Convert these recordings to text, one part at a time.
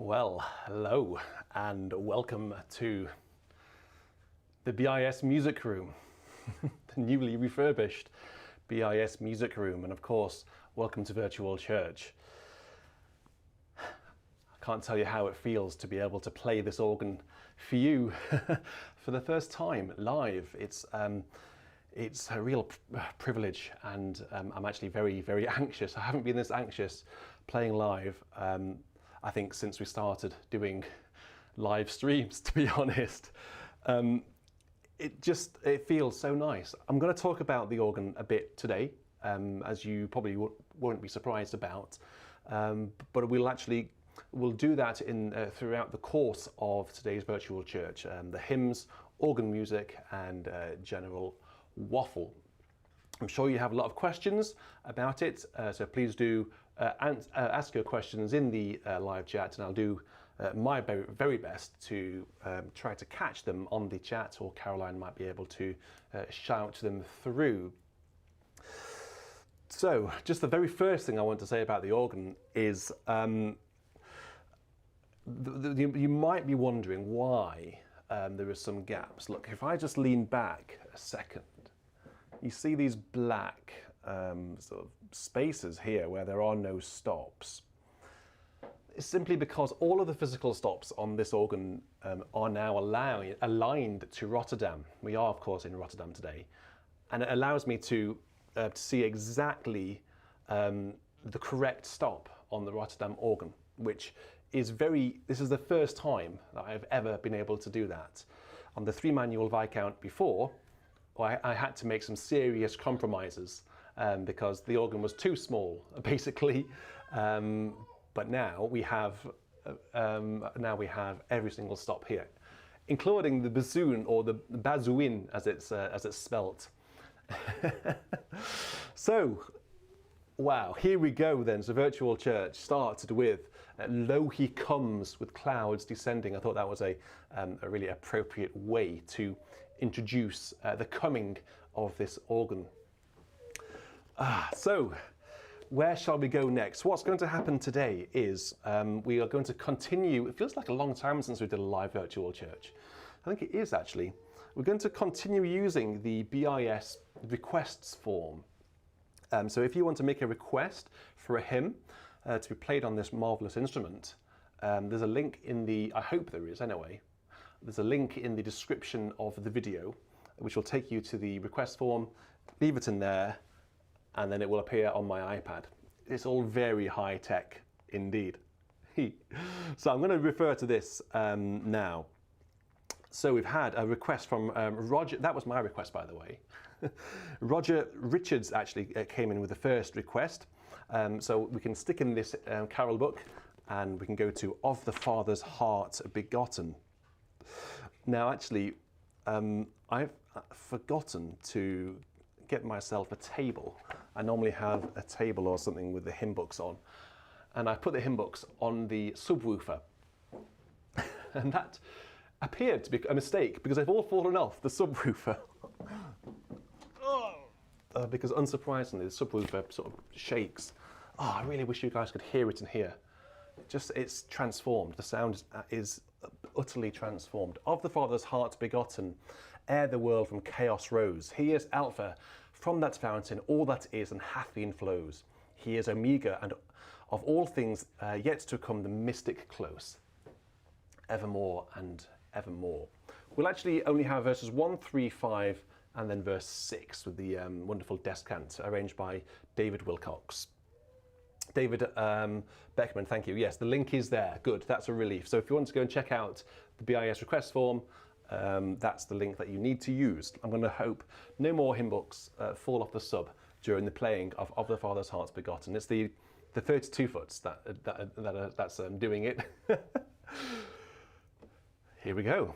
Well, hello and welcome to the BIS music room, the newly refurbished BIS music room, and of course, welcome to Virtual Church. I can't tell you how it feels to be able to play this organ for you for the first time live. It's a real privilege, and I'm actually very, very anxious. I haven't been this anxious playing live, I think, since we started doing live streams, to be honest. It feels so nice. I'm going to talk about the organ a bit today, as you probably won't be surprised about, but we'll do that throughout the course of today's Virtual Church, the hymns, organ music, and general waffle. I'm sure you have a lot of questions about it, so please do ask your questions in the live chat, and I'll do my very best to try to catch them on the chat, or Caroline might be able to shout them through. So, just the very first thing I want to say about the organ is you might be wondering why there are some gaps. Look, if I just lean back a second, you see these black sort of spaces here where there are no stops. It's simply because all of the physical stops on this organ are now aligned to Rotterdam. We are, of course, in Rotterdam today, and it allows me to see exactly the correct stop on the Rotterdam organ, which is this is the first time that I've ever been able to do that. On the 3-manual Viscount before, I had to make some serious compromises because the organ was too small, basically. But now we have every single stop here, including the bassoon, or the bazouin as it's spelt. So, wow, here we go then. So Virtual Church started with "Lo He Comes" with clouds descending. I thought that was a really appropriate way to introduce the coming of this organ. So, where shall we go next? What's going to happen today is we are going to continue. It feels like a long time since we did a live Virtual Church. I think it is actually. We're going to continue using the BIS requests form. So if you want to make a request for a hymn to be played on this marvellous instrument, there's a link in the, I hope there is anyway, there's a link in the description of the video which will take you to the request form. Leave it in there and then it will appear on my iPad. It's all very high tech indeed. So I'm going to refer to this now. So we've had a request from Roger. That was my request, by the way. Roger Richards actually came in with the first request. So we can stick in this carol book and we can go to "Of the Father's Heart Begotten." Now, actually, I've forgotten to get myself a table. I normally have a table or something with the hymn books on. And I put the hymn books on the subwoofer. And that appeared to be a mistake because they've all fallen off the subwoofer. Because unsurprisingly, the subwoofer sort of shakes. Oh, I really wish you guys could hear it in here. It's transformed. The sound is utterly transformed. "Of the Father's heart begotten, ere the world from chaos rose. He is Alpha, from that fountain all that is and hath been flows. He is Omega, and of all things yet to come the mystic close. Evermore and evermore." We'll actually only have verses 1, 3, 5, and then verse 6 with the wonderful descant arranged by David Wilcox. David Beckman, thank you. Yes, the link is there. Good, that's a relief. So if you want to go and check out the BIS request form, that's the link that you need to use. I'm going to hope no more hymn books fall off the sub during the playing of the Father's Heart's Begotten. It's the 32 foots that's doing it. Here we go.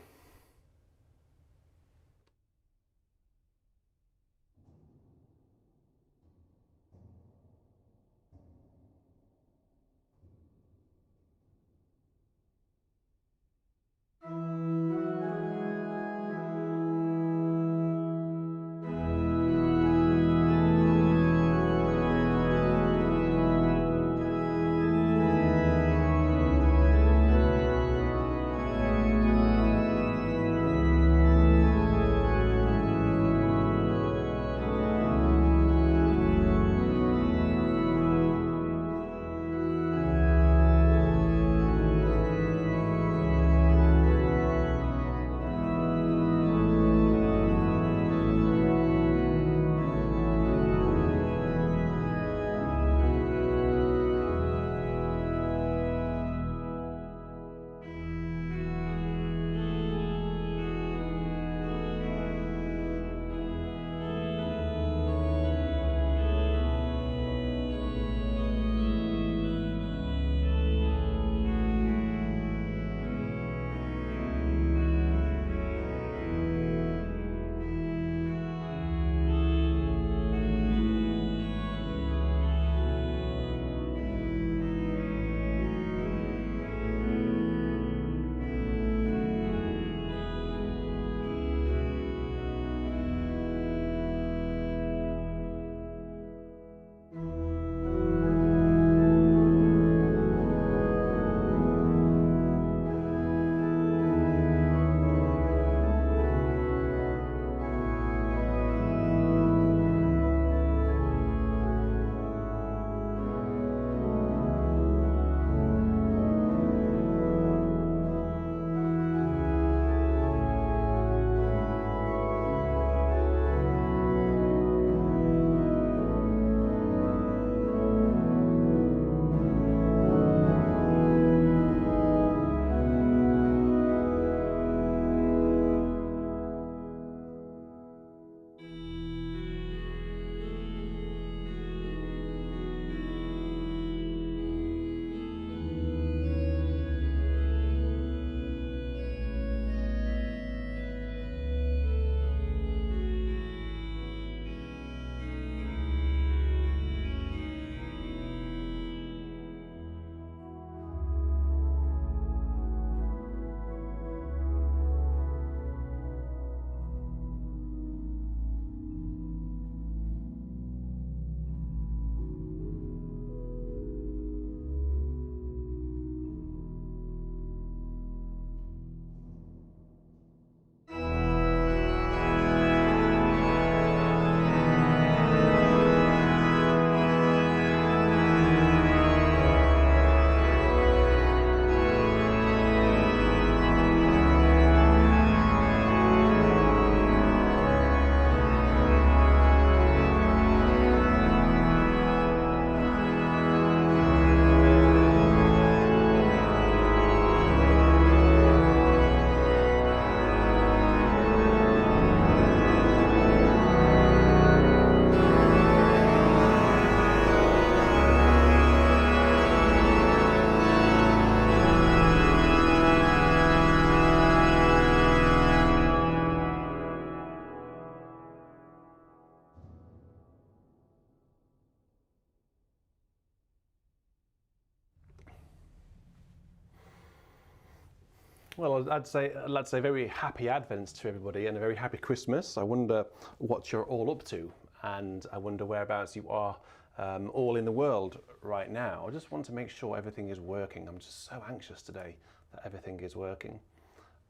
Well, I'd say very happy Advent to everybody and a very happy Christmas. I wonder what you're all up to, and I wonder whereabouts you are all in the world right now. I just want to make sure everything is working. I'm just so anxious today that everything is working.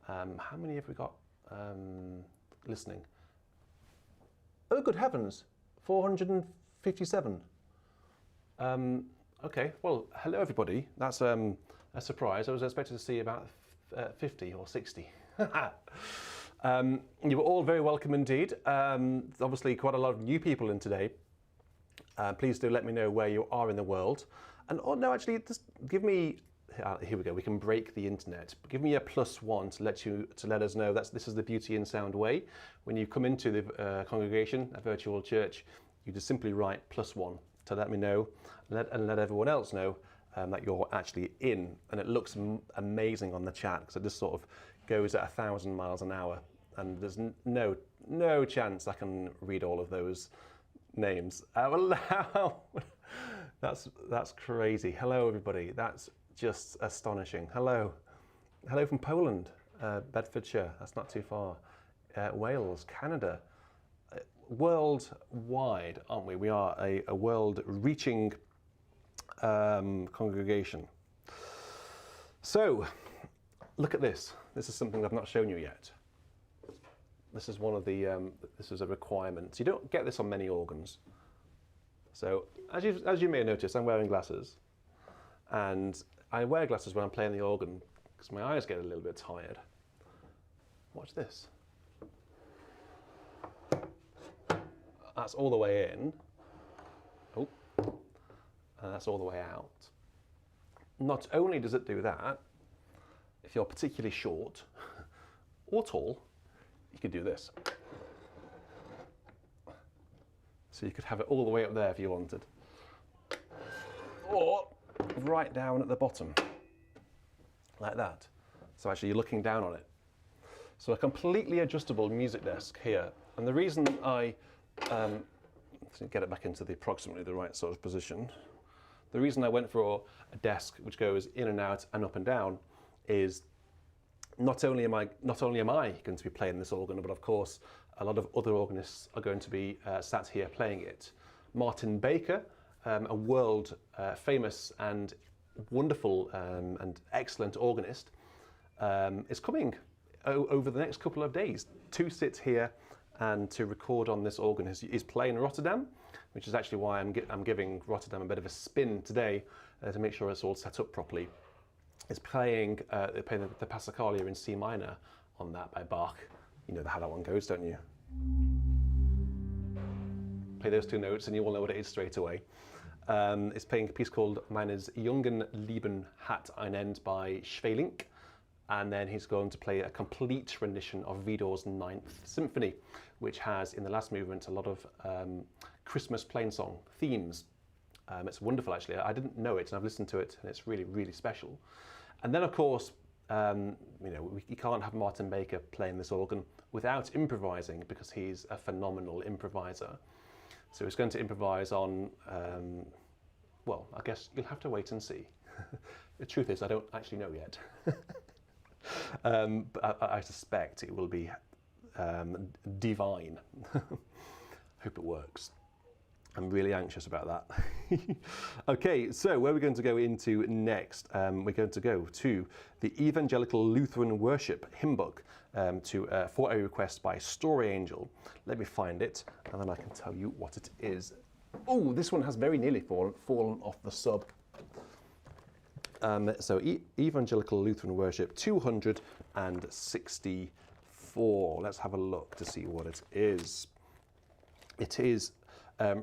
How many have we got listening? Oh, good heavens, 457. Okay, well, hello everybody. That's a surprise. I was expecting to see about 50 or 60. You were all very welcome indeed. Obviously quite a lot of new people in today. Please do let me know where you are in the world. And oh no, actually, just give me, here we go, we can break the internet. Give me a +1 to let us know this is the Beauty in Sound way. When you come into the congregation, a virtual church, you just simply write +1 to let me know and let everyone else know that you're actually in. And it looks amazing on the chat because it just sort of goes at 1,000 miles an hour, and there's no chance I can read all of those names. That's crazy. Hello everybody. That's just astonishing. Hello from Poland, Bedfordshire. That's not too far. Wales, Canada. Worldwide, aren't we? We are a world-reaching congregation. So, look at this. This is something I've not shown you yet. This is one of the. This is a requirement. You don't get this on many organs. So, as you may notice, I'm wearing glasses, and I wear glasses when I'm playing the organ because my eyes get a little bit tired. Watch this. That's all the way in. Oh, and that's all the way out. Not only does it do that, if you're particularly short or tall, you could do this. So you could have it all the way up there if you wanted. Or right down at the bottom, like that. So actually you're looking down on it. So a completely adjustable music desk here. And the reason I get it back into approximately the right sort of position. The reason I went for a desk which goes in and out and up and down is not only am I going to be playing this organ, but of course a lot of other organists are going to be sat here playing it. Martin Baker, a world famous and wonderful and excellent organist, is coming over the next couple of days to sit here and to record on this organ. He's playing Rotterdam, which is actually why I'm giving Rotterdam a bit of a spin today to make sure it's all set up properly. It's playing the Passacaglia in C minor on that by Bach. You know how that one goes, don't you? Play those two notes and you will know what it is straight away. It's playing a piece called Meines jungen Leben hat ein Ende by Schwelinck. And then he's going to play a complete rendition of Widor's Ninth Symphony, which has, in the last movement, a lot of Christmas plain song themes. It's wonderful, actually. I didn't know it, and I've listened to it, and it's really, really special. And then, of course, you can't have Martin Baker playing this organ without improvising, because he's a phenomenal improviser. So he's going to improvise on, well, I guess you'll have to wait and see. The truth is, I don't actually know yet. But I suspect it will be divine. Hope it works. I'm really anxious about that. Okay, so where are we going to go into next? We're going to go to the Evangelical Lutheran Worship Hymn Book for a request by Story Angel. Let me find it, and then I can tell you what it is. Oh, this one has very nearly fallen off the sub. So Evangelical Lutheran Worship 264. Let's have a look to see what it is. It is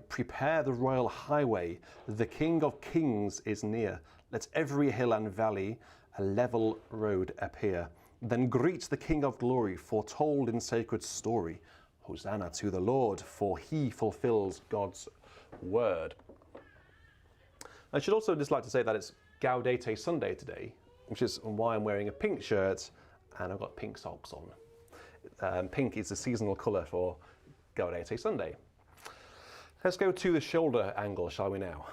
prepare the royal highway, the King of Kings is near. Let every hill and valley a level road appear. Then greet the King of Glory, foretold in sacred story. Hosanna to the Lord, for he fulfills God's word. I should also just like to say that it's Gaudete Sunday today, which is why I'm wearing a pink shirt and I've got pink socks on. Pink is the seasonal colour for Gaudete Sunday. Let's go to the shoulder angle, shall we now?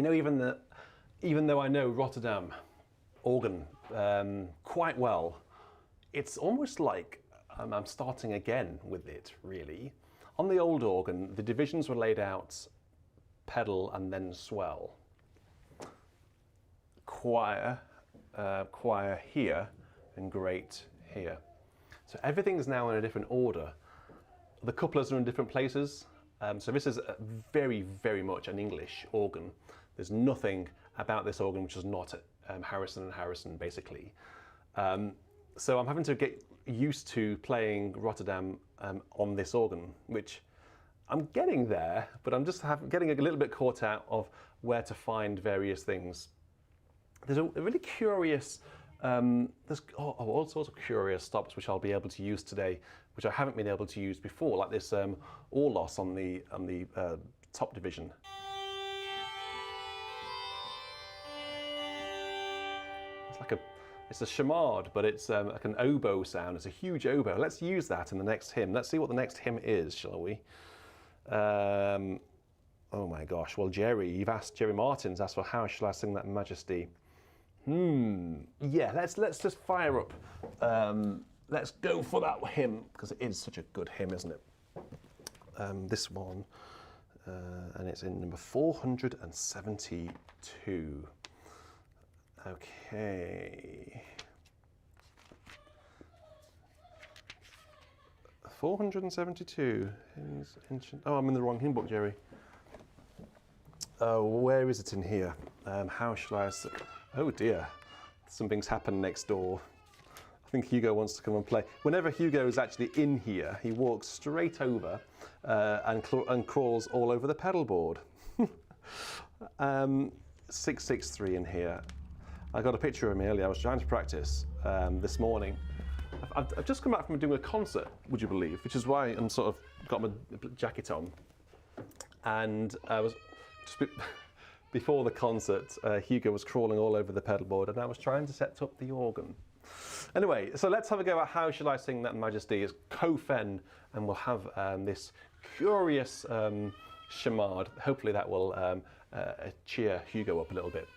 You know, even though I know Rotterdam organ quite well, it's almost like I'm starting again with it, really. On the old organ, the divisions were laid out pedal and then swell. Choir, choir here, and great here. So everything's now in a different order. The couplers are in different places. So this is very, very much an English organ. There's nothing about this organ which is not Harrison and Harrison, basically. So I'm having to get used to playing Rotterdam on this organ, which I'm getting there, but I'm just getting a little bit caught out of where to find various things. There's a really curious, there's all sorts of curious stops which I'll be able to use today, which I haven't been able to use before, like this or loss on the top division. It's a chamade, but it's like an oboe sound. It's a huge oboe. Let's use that in the next hymn. Let's see what the next hymn is, shall we? Oh my gosh. Well, Jerry Martin's asked for How Shall I Sing That Majesty? Yeah, let's just fire up. Let's go for that hymn, because it is such a good hymn, isn't it? This one, and it's in number 472. Okay. 472. Oh, I'm in the wrong hymn book, Jerry. Oh, where is it in here? How shall I... Oh dear, something's happened next door. I think Hugo wants to come and play. Whenever Hugo is actually in here, he walks straight over and crawls all over the pedal board. 663 in here. I got a picture of him earlier. I was trying to practice this morning. I've just come back from doing a concert, would you believe, which is why I'm sort of got my jacket on. And I was just before the concert, Hugo was crawling all over the pedal board, and I was trying to set up the organ. Anyway, so let's have a go at How Shall I Sing That Majesty. It's Kofen, and we'll have this curious chamade. Hopefully that will cheer Hugo up a little bit.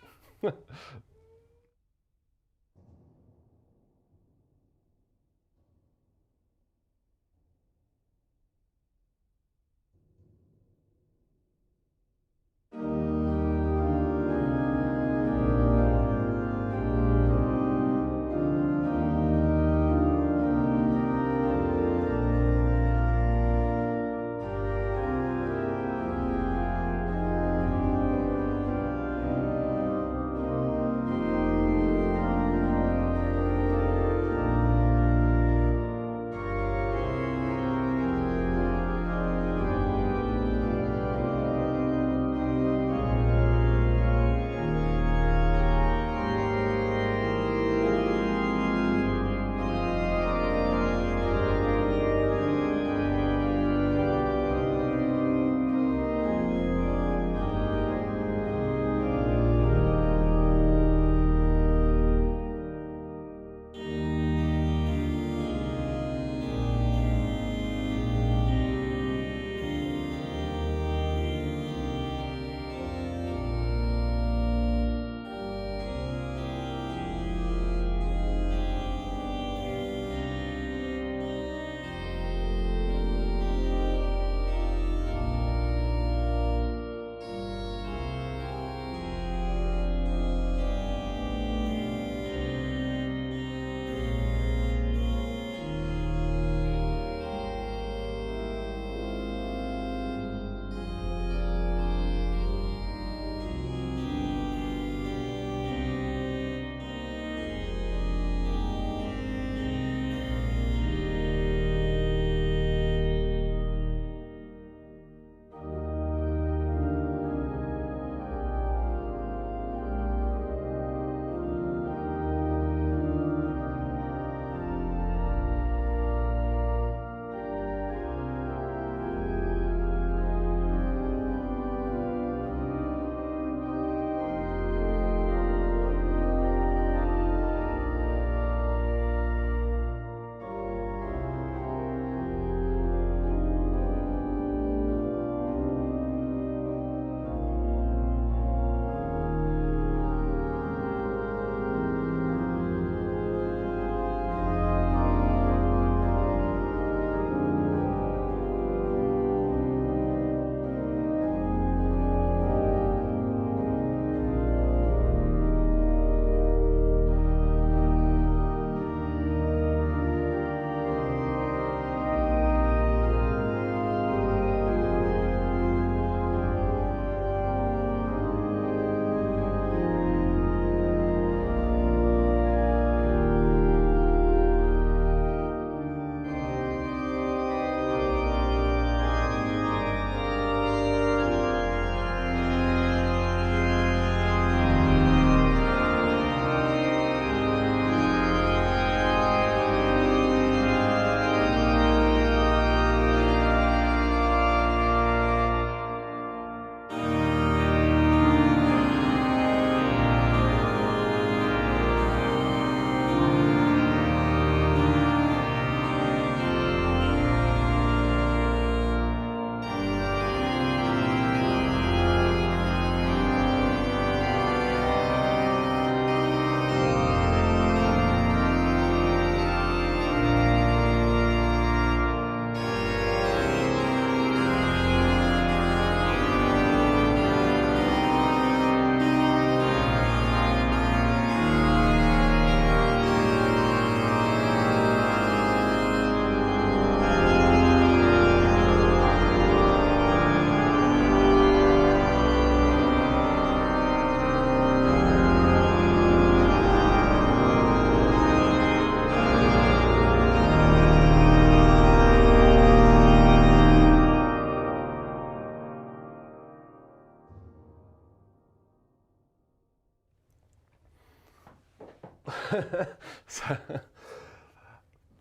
so,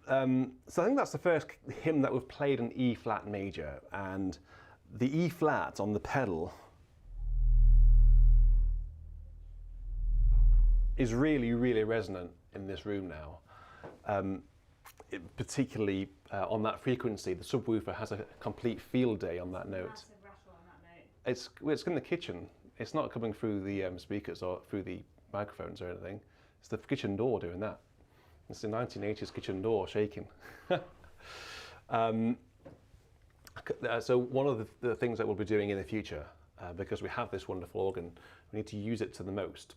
so I think that's the first hymn that we've played in E flat major, and the E flat on the pedal is really, really resonant in this room now. Particularly on that frequency, the subwoofer has a complete field day on that note. Massive rattle on that note. It's in the kitchen. It's not coming through the speakers or through the microphones or anything. It's the kitchen door doing that. It's the 1980s kitchen door shaking. So one of the things that we'll be doing in the future, because we have this wonderful organ, we need to use it to the most.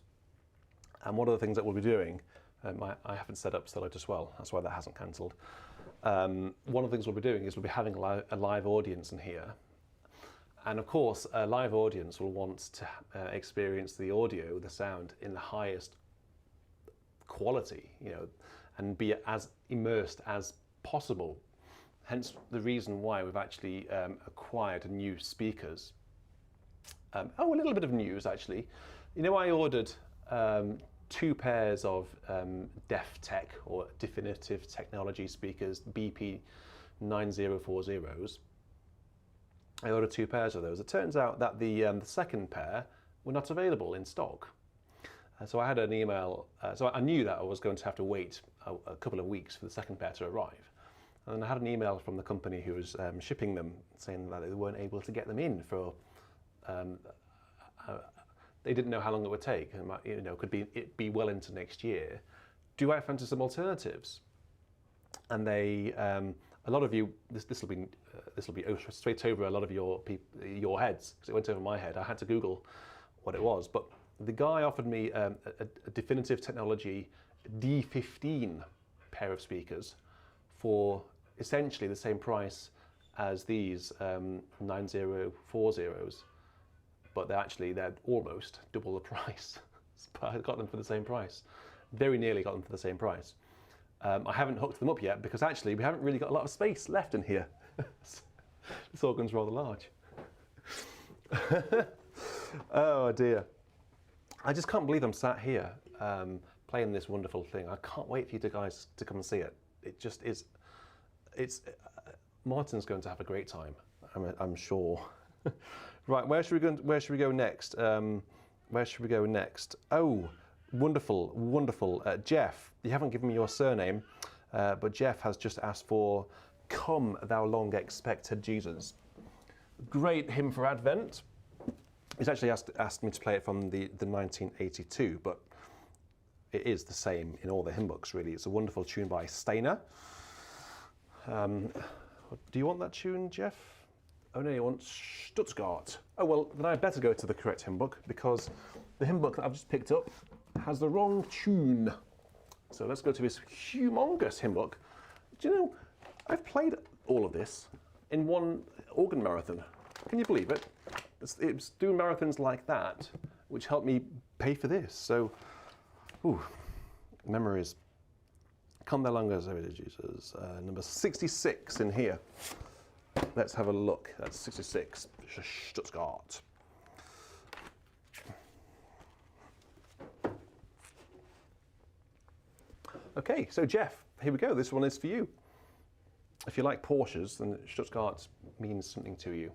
And one of the things that we'll be doing, I haven't set up Stellar as well, that's why that hasn't cancelled. One of the things we'll be doing is we'll be having a live audience in here. And of course, a live audience will want to experience the audio, the sound, in the highest quality, you know, and be as immersed as possible. Hence the reason why we've actually acquired new speakers. A little bit of news actually. You know, I ordered 2 pairs of Def Tech or Definitive Technology speakers, BP 9040s. I ordered 2 pairs of those. It turns out that the second pair were not available in stock. So I had an email, so I knew that I was going to have to wait a couple of weeks for the second pair to arrive. And I had an email from the company who was shipping them saying that they weren't able to get them in for, they didn't know how long it would take. You know, it be well into next year. Do I fancy some alternatives? And they, a lot of you, this will be straight over a lot of your heads, because it went over my head. I had to Google what it was, but the guy offered me a Definitive Technology D15 pair of speakers for essentially the same price as these 9040s, but they're almost double the price. But I got them for the same price. Very nearly got them for the same price. I haven't hooked them up yet because actually we haven't really got a lot of space left in here. This organ's rather large. Oh dear. I just can't believe I'm sat here playing this wonderful thing. I can't wait for you guys to come and see it. It just is, Martin's going to have a great time, I'm sure. Right, where should we go next? Where should we go next? Oh, wonderful, wonderful. Jeff, you haven't given me your surname, but Jeff has just asked for Come, Thou Long Expected Jesus. Great hymn for Advent. He's actually asked me to play it from the 1982, but it is the same in all the hymn books, really. It's a wonderful tune by Steiner. Do you want that tune, Jeff? Oh no, you want Stuttgart. Oh well, then I'd better go to the correct hymn book, because the hymn book that I've just picked up has the wrong tune. So let's go to this humongous hymn book. Do you know, I've played all of this in one organ marathon. Can you believe it? It's doing marathons like that which helped me pay for this. So, ooh, memories. Come Thou Long Expected Jesus, number 66 in here. Let's have a look. That's 66, Stuttgart. Okay, so Jeff, here we go. This one is for you. If you like Porsches, then Stuttgart means something to you.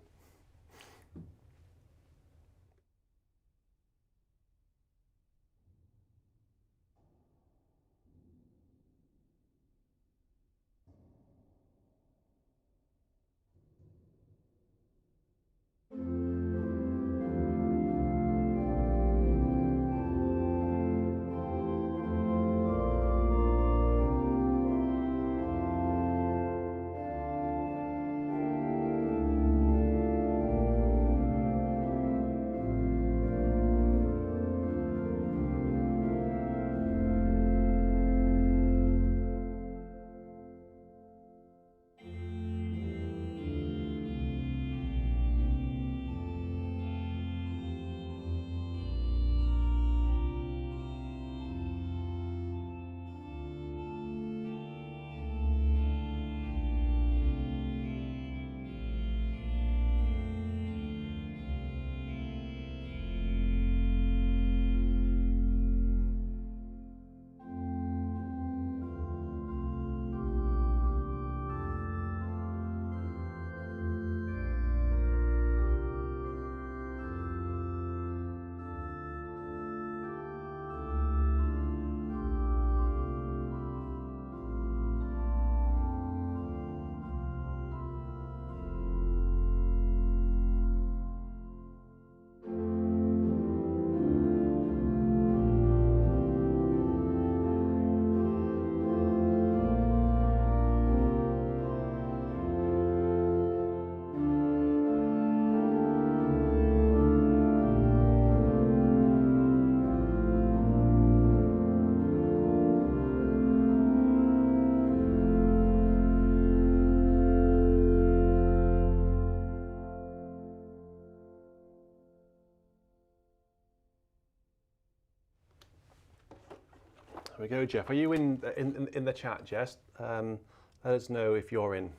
we go, Jeff. Are you in the chat, Jess? Let us know if you're in.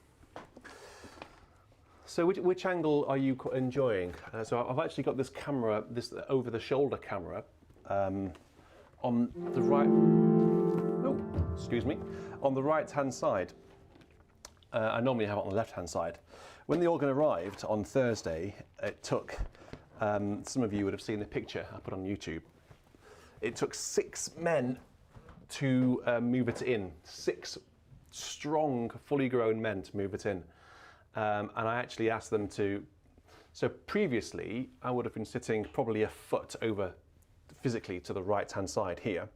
So which angle are you enjoying? So I've actually got this camera, this over-the-shoulder camera, on the right. Oh, excuse me, on the right-hand side. I normally have it on the left-hand side. When the organ arrived on Thursday, it took. Some of you would have seen the picture I put on YouTube. It took 6 men to move it in. 6 strong, fully grown men to move it in. And I actually asked them to, so previously I would have been sitting probably a foot over physically to the right hand side here,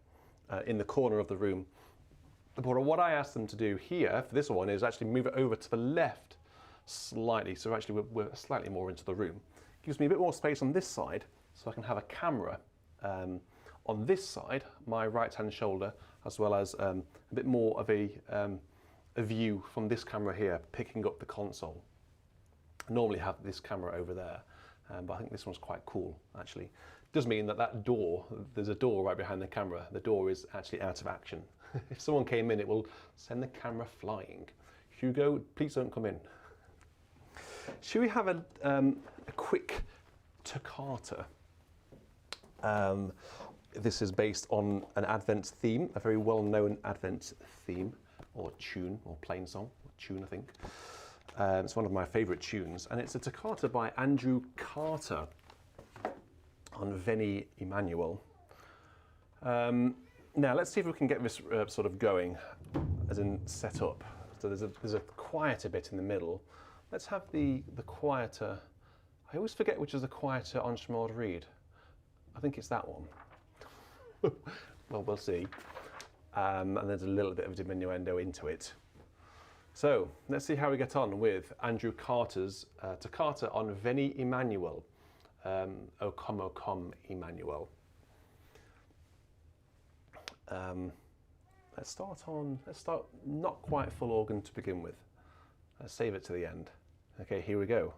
in the corner of the room. But what I asked them to do here for this one is actually move it over to the left slightly. So actually we're slightly more into the room. Gives me a bit more space on this side so I can have a camera on this side, my right hand shoulder, as well as a bit more of a view from this camera here, picking up the console. I normally have this camera over there, but I think this one's quite cool, actually. Does mean that door, there's a door right behind the camera. The door is actually out of action. If someone came in, it will send the camera flying. Hugo, please don't come in. Should we have a quick Toccata? This is based on an Advent theme, a very well-known Advent theme, or tune, or plain song, or tune, I think. It's one of my favourite tunes, and it's a Toccata by Andrew Carter on Veni, Emmanuel. Now, let's see if we can get this sort of going, as in set up. So there's a quieter bit in the middle. Let's have the quieter. I always forget which is the quieter enchantment reed. I think it's that one. Well, we'll see. And there's a little bit of diminuendo into it. So let's see how we get on with Andrew Carter's Toccata on Veni, Emmanuel. O komm, Emmanuel. Let's start not quite full organ to begin with. Let's save it to the end. Okay, here we go.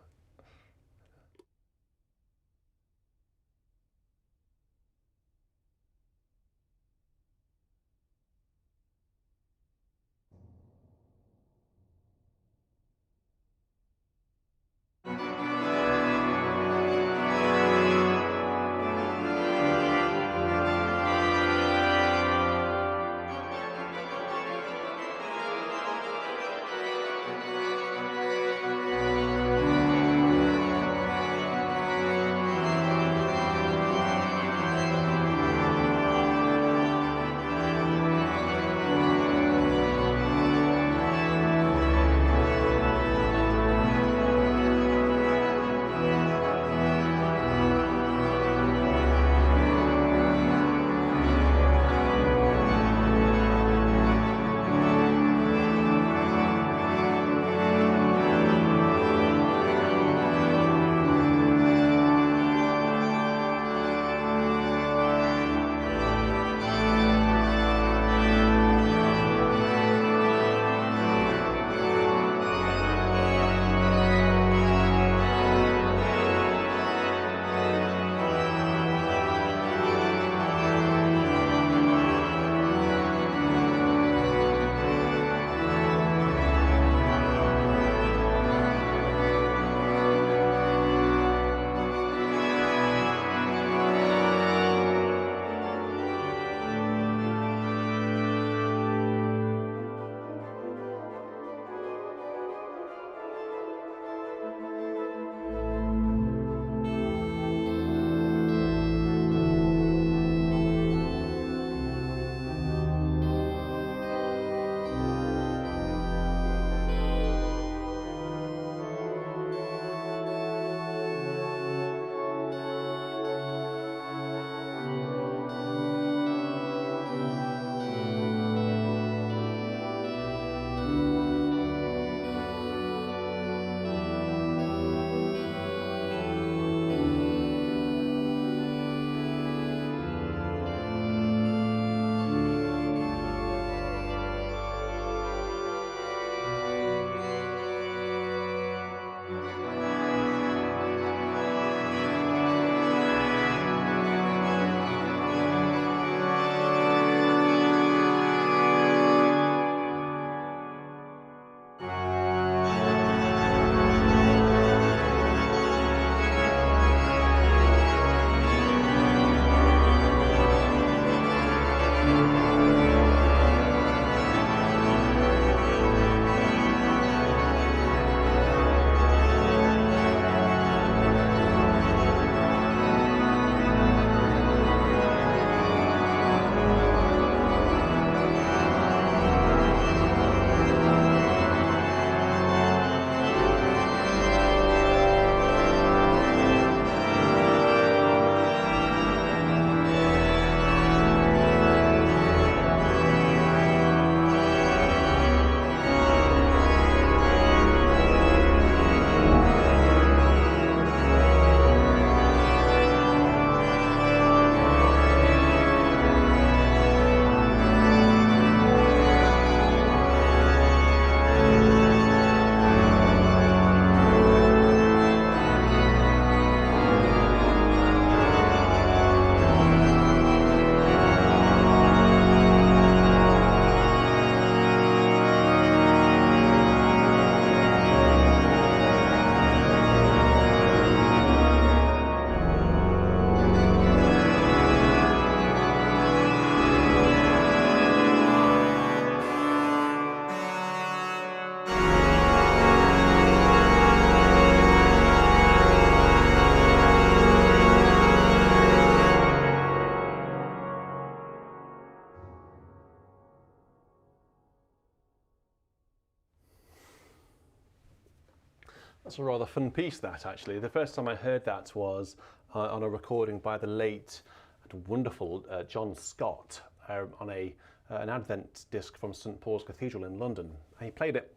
That's a rather fun piece, that, actually. The first time I heard that was on a recording by the late and wonderful John Scott on an Advent disc from St Paul's Cathedral in London. And he played it,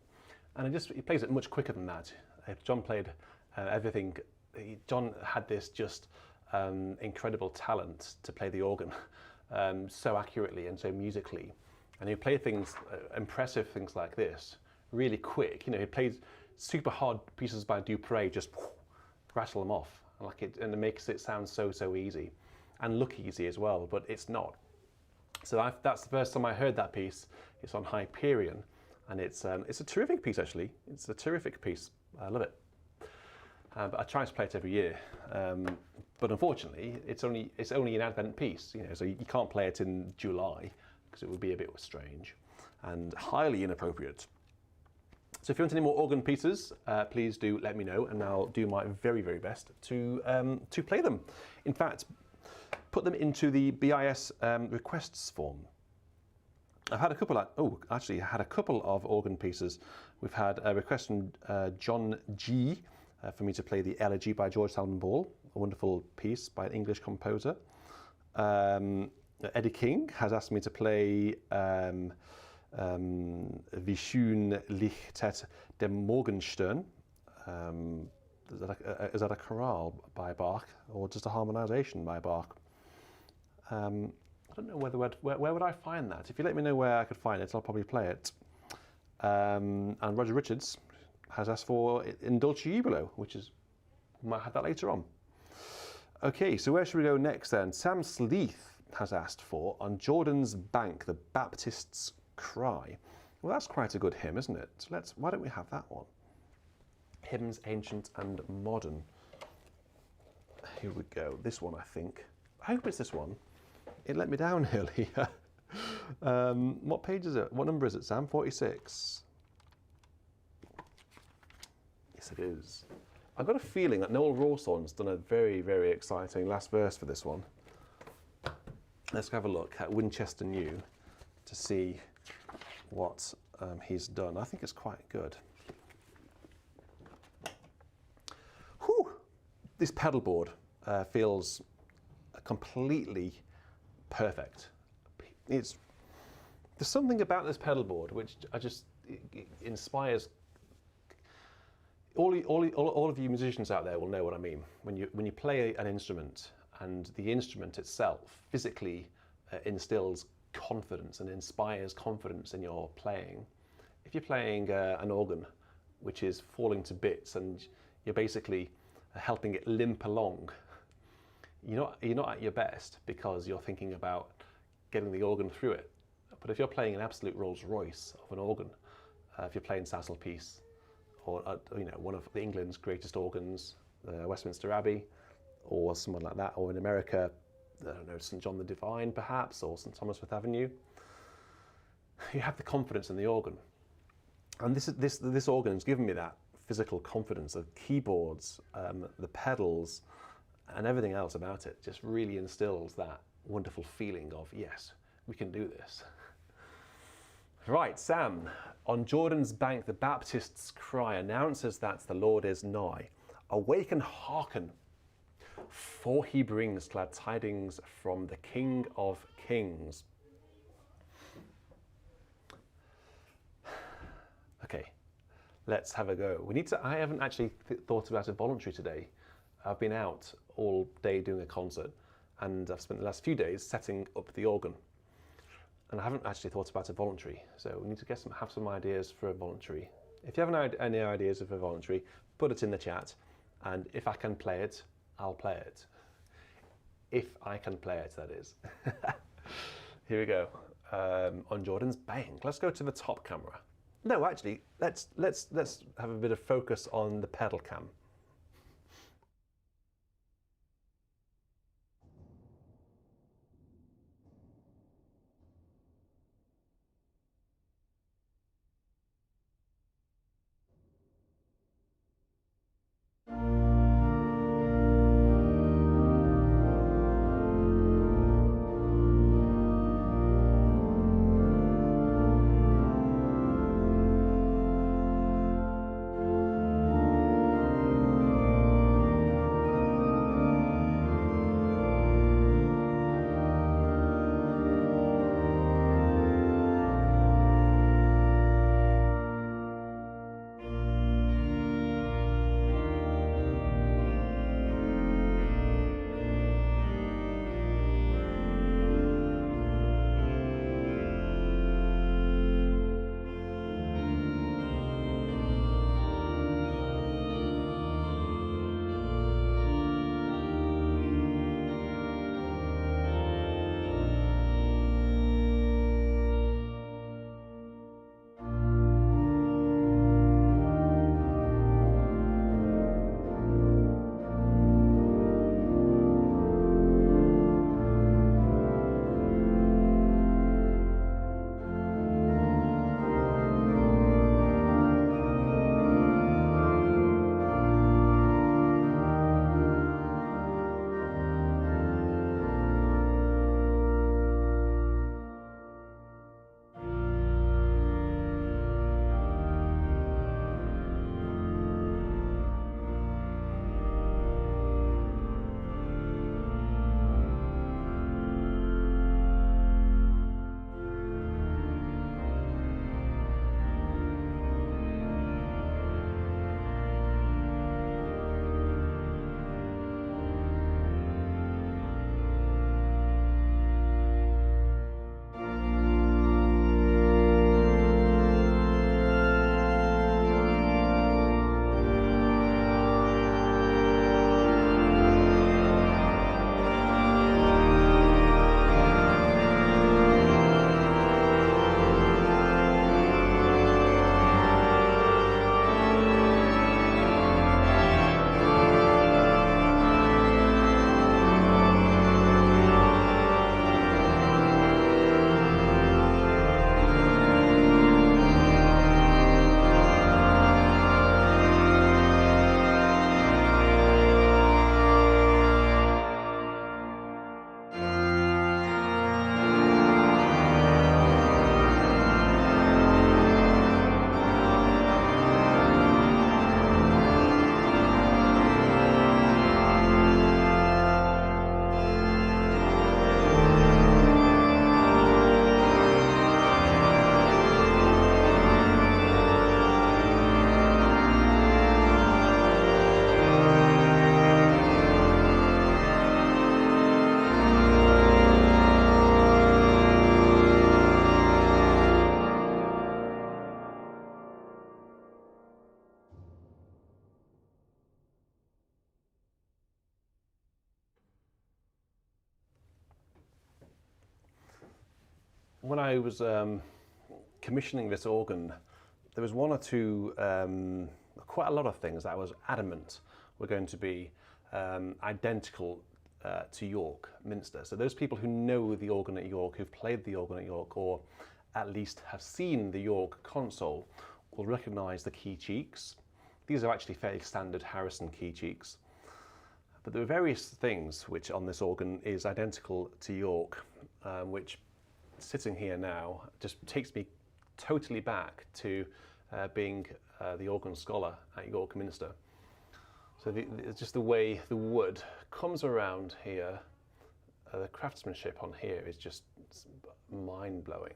and he plays it much quicker than that. John played everything. John had this just incredible talent to play the organ so accurately and so musically. And he played things, impressive things like this, really quick. You know, he played super hard pieces by Dupré, just rattle them off, and it makes it sound so easy, and look easy as well, but it's not. So that's the first time I heard that piece. It's on Hyperion, and it's a terrific piece, actually. It's a terrific piece. I love it. But I try to play it every year, but unfortunately, it's only an Advent piece. You know, so you can't play it in July because it would be a bit strange and highly inappropriate. So if you want any more organ pieces, please do let me know, and I'll do my very best to play them. In fact, put them into the BIS requests form. I've had a couple. Had a couple of organ pieces. We've had a request from John G for me to play the Elegy by George Salmon Ball, a wonderful piece by an English composer. Eddie King has asked me to play Wie schön lichtet der Morgenstern. Is that a chorale by Bach, or just a harmonisation by Bach? I don't know where would I find that. If you let me know where I could find it, I'll probably play it. And Roger Richards has asked for In Dulce Jubilo, which is, we might have that later on. Okay, so where should we go next then? Sam Sleeth has asked for On Jordan's Bank, the Baptist's Cry. Well, that's quite a good hymn, isn't it? So why don't we have that one? Hymns, ancient and modern. Here we go. This one, I think. I hope it's this one. It let me down earlier. What page is it? What number is it, Sam? 46. Yes, it is. I've got a feeling that Noel Rawson's done a very exciting last verse for this one. Let's have a look at Winchester New to see what he's done. I think it's quite good. Whew. This pedal board feels completely perfect. There's something about this pedal board which it inspires. All of you musicians out there will know what I mean. When you play an instrument and the instrument itself physically instills confidence and inspires confidence in your playing. If you're playing an organ which is falling to bits and you're basically helping it limp along, you're not at your best because you're thinking about getting the organ through it. But if you're playing an absolute Rolls Royce of an organ, if you're playing Sasselpiece, or one of England's greatest organs, Westminster Abbey, or someone like that, or in America, I don't know, St John the Divine perhaps, or St Thomas Fifth Avenue, you have the confidence in the organ. And this organ has given me that physical confidence. The keyboards, the pedals, and everything else about it just really instills that wonderful feeling of, yes, we can do this. Right, Sam, On Jordan's Bank, the Baptist's Cry announces that the Lord is nigh. Awake and hearken, for he brings glad tidings from the King of Kings. Okay, let's have a go. I haven't actually thought about a voluntary today. I've been out all day doing a concert, and I've spent the last few days setting up the organ. And I haven't actually thought about a voluntary, so we need to have some ideas for a voluntary. If you have any ideas of a voluntary, put it in the chat, and if I can play it, I'll play it. If I can play it, that is. Here we go. On Jordan's Bank. Let's go to the top camera. No, actually, let's have a bit of focus on the pedal cam. when I was commissioning this organ, there was one or two, quite a lot of things that I was adamant were going to be identical to York Minster. So those people who know the organ at York, who've played the organ at York, or at least have seen the York console, will recognise the key cheeks. These are actually fairly standard Harrison key cheeks. But there are various things which on this organ is identical to York, which sitting here now just takes me totally back to being the organ scholar at York Minster. So just the way the wood comes around here, the craftsmanship on here is just mind-blowing.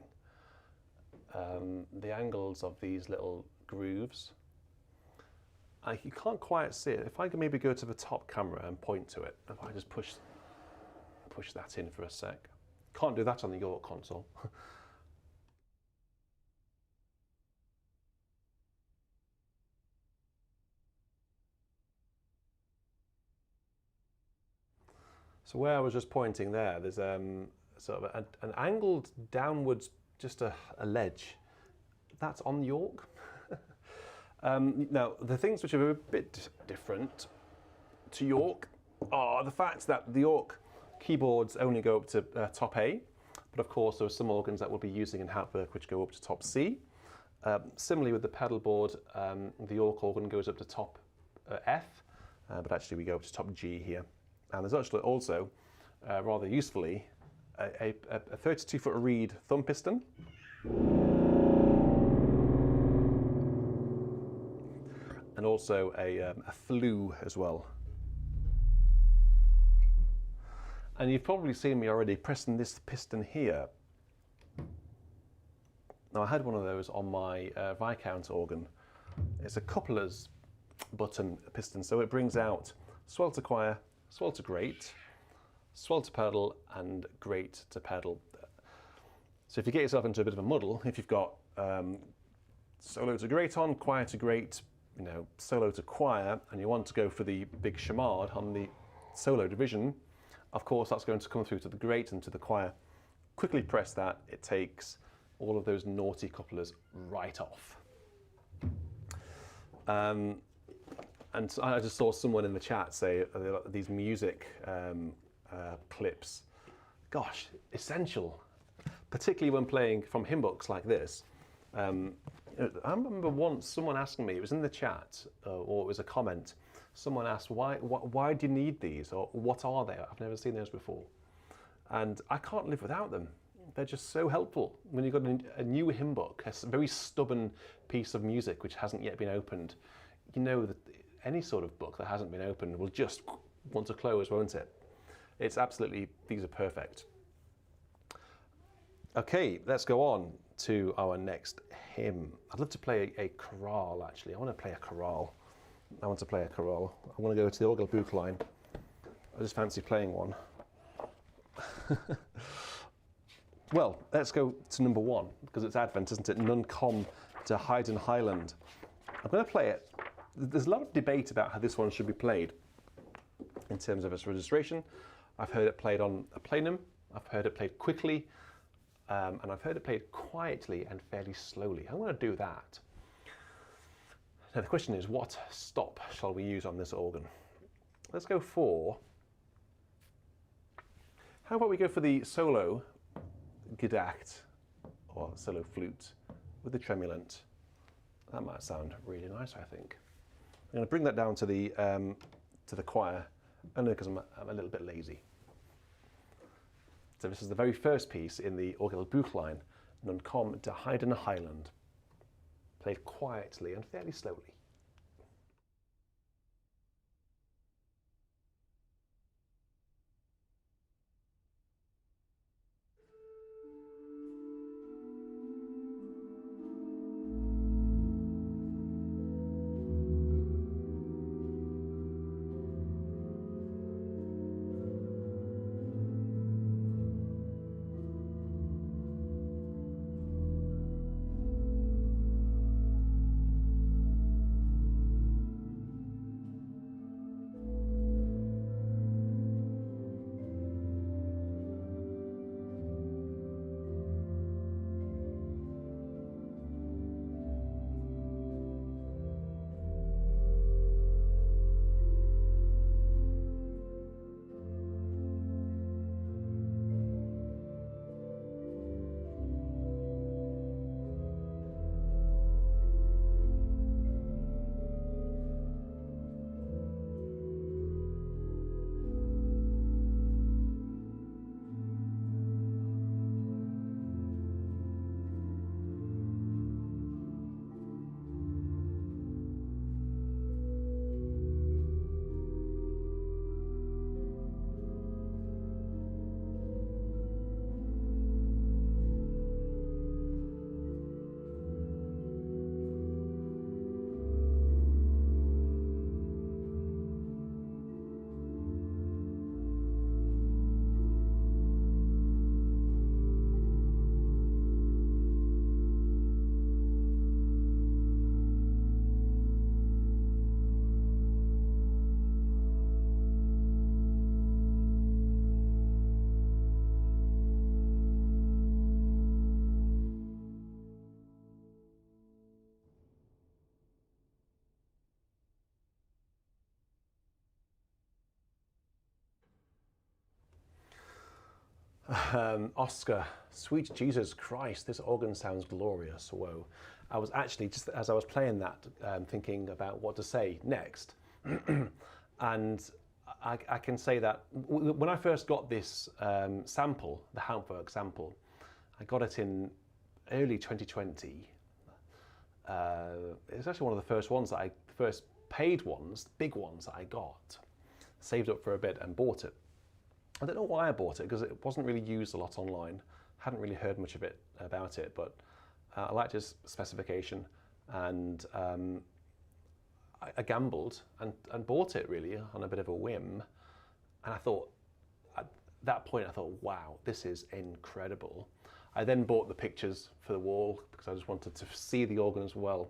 The angles of these little grooves, you can't quite see it. If I can maybe go to the top camera and point to it, if I just push that in for a sec. Can't do that on the York console. So where I was just pointing there, there's sort of an angled downwards, just a ledge. That's on York. Now, the things which are a bit different to York are the fact that the York keyboards only go up to top A, but of course there are some organs that we'll be using in Hark which go up to top C. Similarly with the pedal board, the York organ goes up to top F, but actually we go up to top G here. And there's actually also, rather usefully, a 32-foot reed thumb piston. And also a flue as well. And you've probably seen me already pressing this piston here. Now I had one of those on my Viscount organ. It's a coupler's button piston, so it brings out swell to choir, swell to great, swell to pedal, and great to pedal. So if you get yourself into a bit of a muddle, if you've got solo to great on, choir to great, solo to choir, and you want to go for the big chamade on the solo division, of course that's going to come through to the great and to the choir. Quickly press that, it takes all of those naughty couplers right off. And I just saw someone in the chat say these music clips, gosh, essential, particularly when playing from hymn books like this. I remember once someone asking me, it was in the chat, or it was a comment, someone asked, why do you need these, or what are they? I've never seen those before. And I can't live without them. They're just so helpful. When you've got a new hymn book, a very stubborn piece of music which hasn't yet been opened, you know that any sort of book that hasn't been opened will just want to close, won't it? It's absolutely, these are perfect. Okay, let's go on to our next hymn. I'd love to play a chorale, actually. I want to play a chorale. I want to go to the organ book line. I just fancy playing one. Well, let's go to number one, because it's Advent, isn't it? Komm to Heiden, Heiland. I'm going to play it. There's a lot of debate about how this one should be played in terms of its registration. I've heard it played on a plenum, I've heard it played quickly, and I've heard it played quietly and fairly slowly. I'm going to do that. Now the question is, what stop shall we use on this organ? Let's go for, how about we go for the solo gedacht, or solo flute, with the tremulant. That might sound really nice, I think. I'm going to bring that down to the choir, only because I'm a little bit lazy. So this is the very first piece in the Orgelbuchlein, Komm to Heiden, Heiland, played quietly and fairly slowly. Oscar, sweet Jesus Christ, this organ sounds glorious. Whoa. I was actually, just as I was playing that, thinking about what to say next. And I can say that when I first got this sample, the Hark sample, I got it in early 2020. It's actually one of the first ones that first paid ones, big ones that I got. Saved up for a bit and bought it. I don't know why I bought it, because it wasn't really used a lot online. Hadn't really heard much of it about it, but I liked its specification, and I gambled and bought it really on a bit of a whim. And I thought, at that point, I thought, wow, this is incredible. I then bought the pictures for the wall because I just wanted to see the organ as well.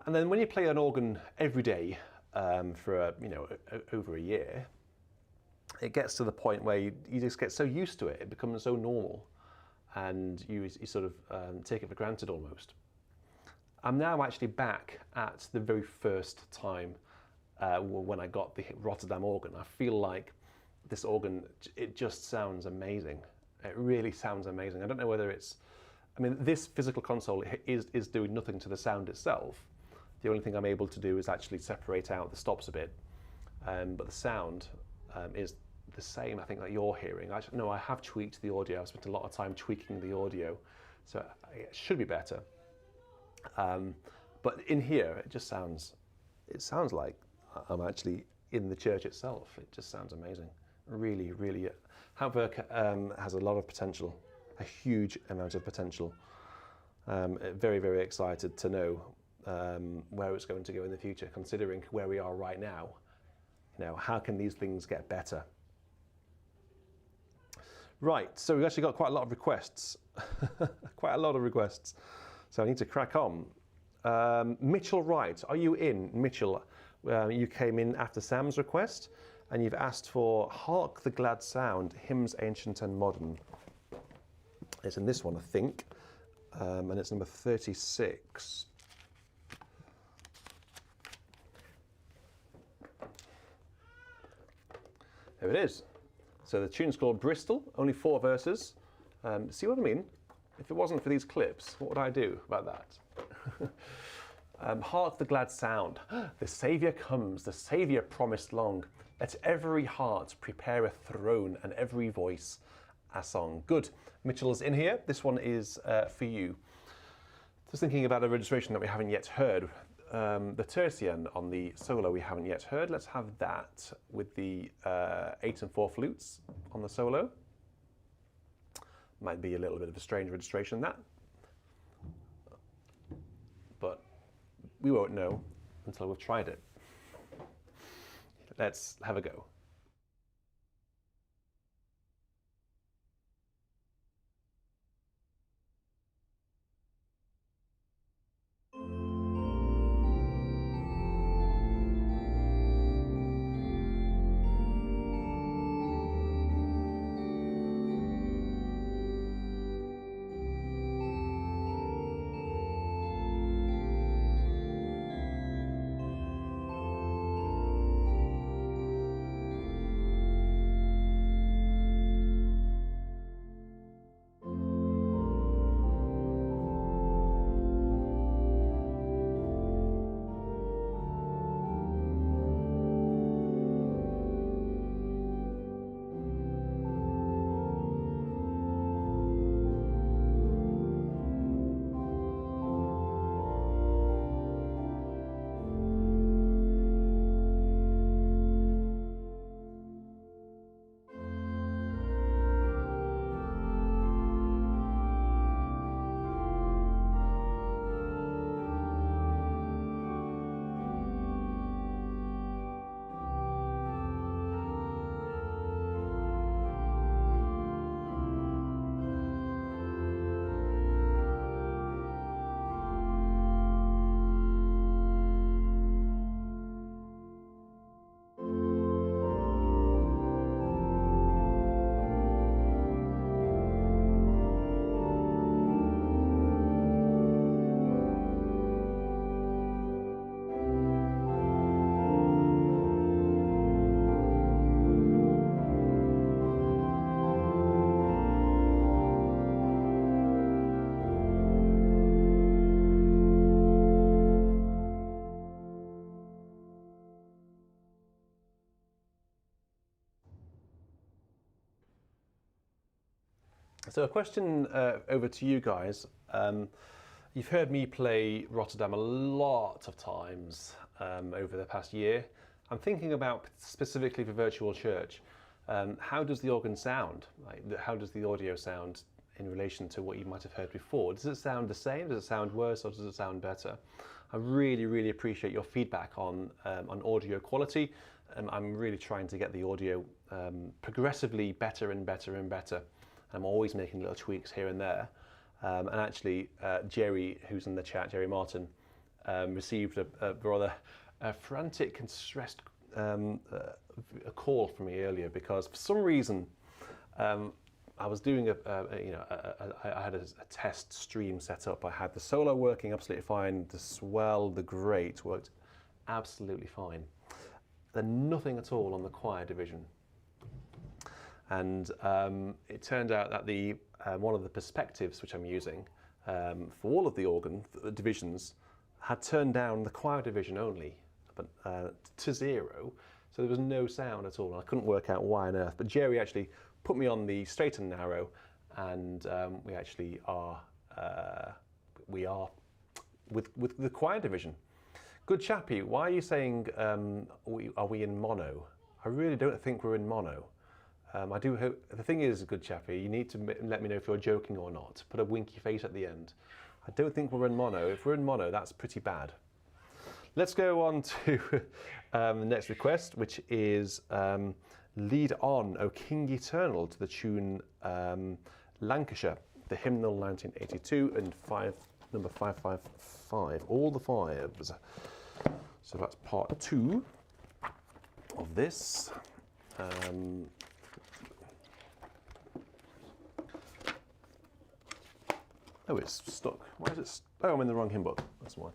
And then when you play an organ every day for over a year, it gets to the point where you just get so used to it, it becomes so normal, and you sort of take it for granted almost. I'm now actually back at the very first time when I got the Rotterdam organ. I feel like this organ, it just sounds amazing. It really sounds amazing. I don't know whether it's, I mean, this physical console is doing nothing to the sound itself. The only thing I'm able to do is actually separate out the stops a bit, but the sound is the same, I think, that you're hearing. I have tweaked the audio. I've spent a lot of time tweaking the audio, so it should be better. But in here, it sounds like I'm actually in the church itself. It just sounds amazing. Really, really. Hark has a lot of potential, a huge amount of potential. Very, very excited to know where it's going to go in the future, considering where we are right now. How can these things get better? Right, so we've actually got quite a lot of requests. Quite a lot of requests. So I need to crack on. Mitchell Wright, are you in? Mitchell, you came in after Sam's request, and you've asked for Hark the Glad Sound, Hymns Ancient and Modern. It's in this one, I think, and it's number 36. There it is. So the tune's called Bristol, only 4 verses. See what I mean? If it wasn't for these clips, what would I do about that? Hark the glad sound. The Saviour comes, the Saviour promised long. Let every heart prepare a throne and every voice a song. Good. Mitchell's in here. This one is for you. Just thinking about a registration that we haven't yet heard. The tertian on the solo we haven't yet heard. Let's have that with the 8 and 4 flutes on the solo. Might be a little bit of a strange registration, that. But we won't know until we've tried it. Let's have a go. So a question over to you guys. You've heard me play Rotterdam a lot of times over the past year. I'm thinking about specifically for virtual church. How does the organ sound? Like, how does the audio sound in relation to what you might have heard before? Does it sound the same? Does it sound worse, or does it sound better? I really, really appreciate your feedback on audio quality. I'm really trying to get the audio progressively better and better and better. I'm always making little tweaks here and there. And actually, Jerry, who's in the chat, Jerry Martin, received a rather frantic and stressed a call from me earlier because for some reason I was doing I had a test stream set up. I had the solo working absolutely fine, the swell, the great worked absolutely fine. Then nothing at all on the choir division. And it turned out that the one of the perspectives which I'm using for all of the organ divisions had turned down the choir division only to 0, so there was no sound at all. And I couldn't work out why on earth. But Jerry actually put me on the straight and narrow, and we actually are with the choir division. Good chappy, why are you saying are we in mono? I really don't think we're in mono. I do hope, the thing is, good chappy, you need to let me know if you're joking or not. Put a winky face at the end. I don't think we're in mono. If we're in mono, that's pretty bad. Let's go on to the next request, which is Lead On, O King Eternal, to the tune Lancashire, the hymnal 1982 and number 555, all the fives. So that's part 2 of this. Oh, it's stuck. Why is it? Oh, I'm in the wrong hymn book. That's why.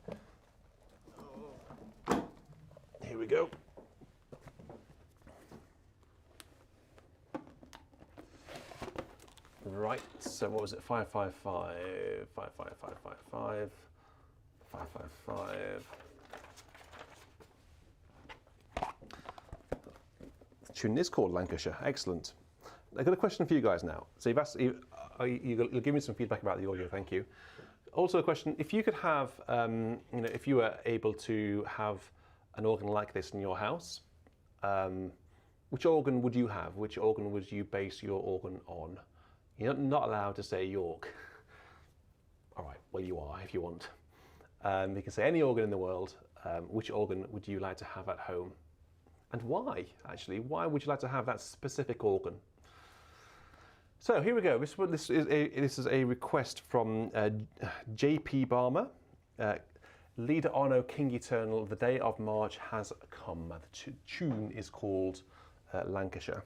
Here we go. Right. So what was it? 555, 55555, 555. The tune is called Lancashire. Excellent. I've got a question for you guys now. So you'll give me some feedback about the audio, thank you. Also a question, if you could have, if you were able to have an organ like this in your house, which organ would you have? Which organ would you base your organ on? You're not allowed to say York. All right, well you are if you want. You can say any organ in the world. Which organ would you like to have at home? And why, actually? Why would you like to have that specific organ? So here we go. This is a request from J.P. Barmer. Lead on, O King Eternal, the day of March has come. The tune is called Lancashire.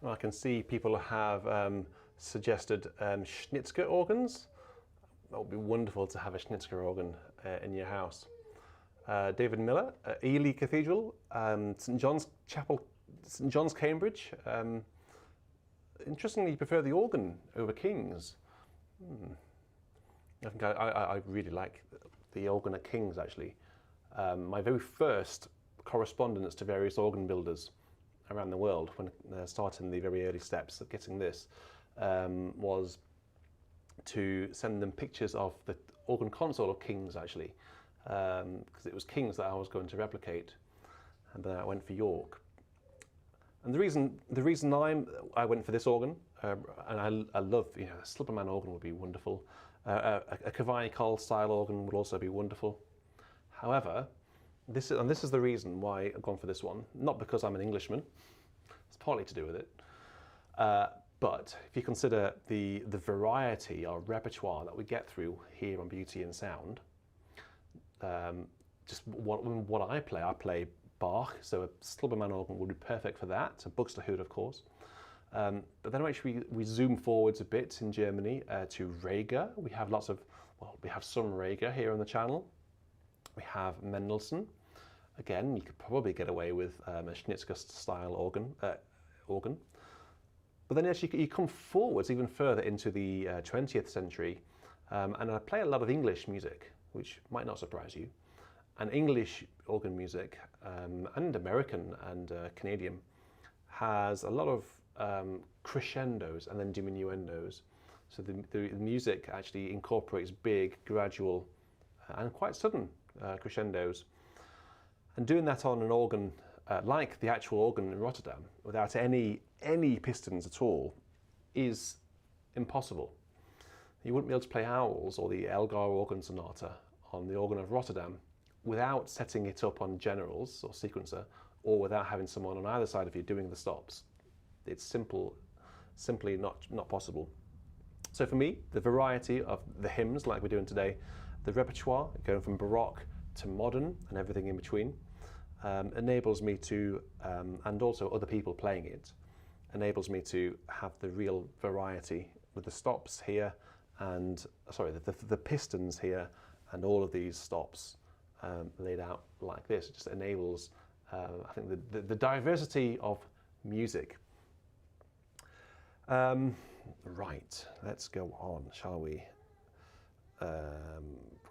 I can see people have suggested Schnitzke organs. That would be wonderful to have a Schnitzke organ in your house. David Miller, Ely Cathedral, St John's Chapel, St John's, Cambridge. Interestingly, you prefer the organ over King's. I think I really like the organ at King's, actually. My very first correspondence to various organ builders around the world, when starting the very early steps of getting this, was to send them pictures of the organ console of King's, actually, because it was King's that I was going to replicate, and then I went for York. And the reason I went for this organ, and I love, a Slipperman organ would be wonderful. A Cavaille style organ would also be wonderful. However, this is the reason why I've gone for this one. Not because I'm an Englishman. It's partly to do with it. But if you consider the variety or repertoire that we get through here on Beauty and Sound, just what I play Bach, so a Slipperman organ would be perfect for that, a Buxtehude, of course. But then actually we zoom forwards a bit in Germany to Reger. We have some Reger here on the channel. We have Mendelssohn. Again, you could probably get away with a Schnitzke style organ. But then actually you come forwards even further into the 20th century, and I play a lot of English music, which might not surprise you. And English organ music, and American and Canadian, has a lot of crescendos and then diminuendos. So the music actually incorporates big, gradual, and quite sudden crescendos. And doing that on an organ like the actual organ in Rotterdam, without any pistons at all, is impossible. You wouldn't be able to play Owls or the Elgar organ sonata on the organ of Rotterdam without setting it up on generals or sequencer, or without having someone on either side of you doing the stops. It's simply not possible. So for me, the variety of the hymns like we're doing today, the repertoire going from Baroque to modern and everything in between, enables me to, and also other people playing it, enables me to have the real variety with the stops here and, the pistons here and all of these stops laid out like this. It just enables, I think, the diversity of music. Right, let's go on, shall we?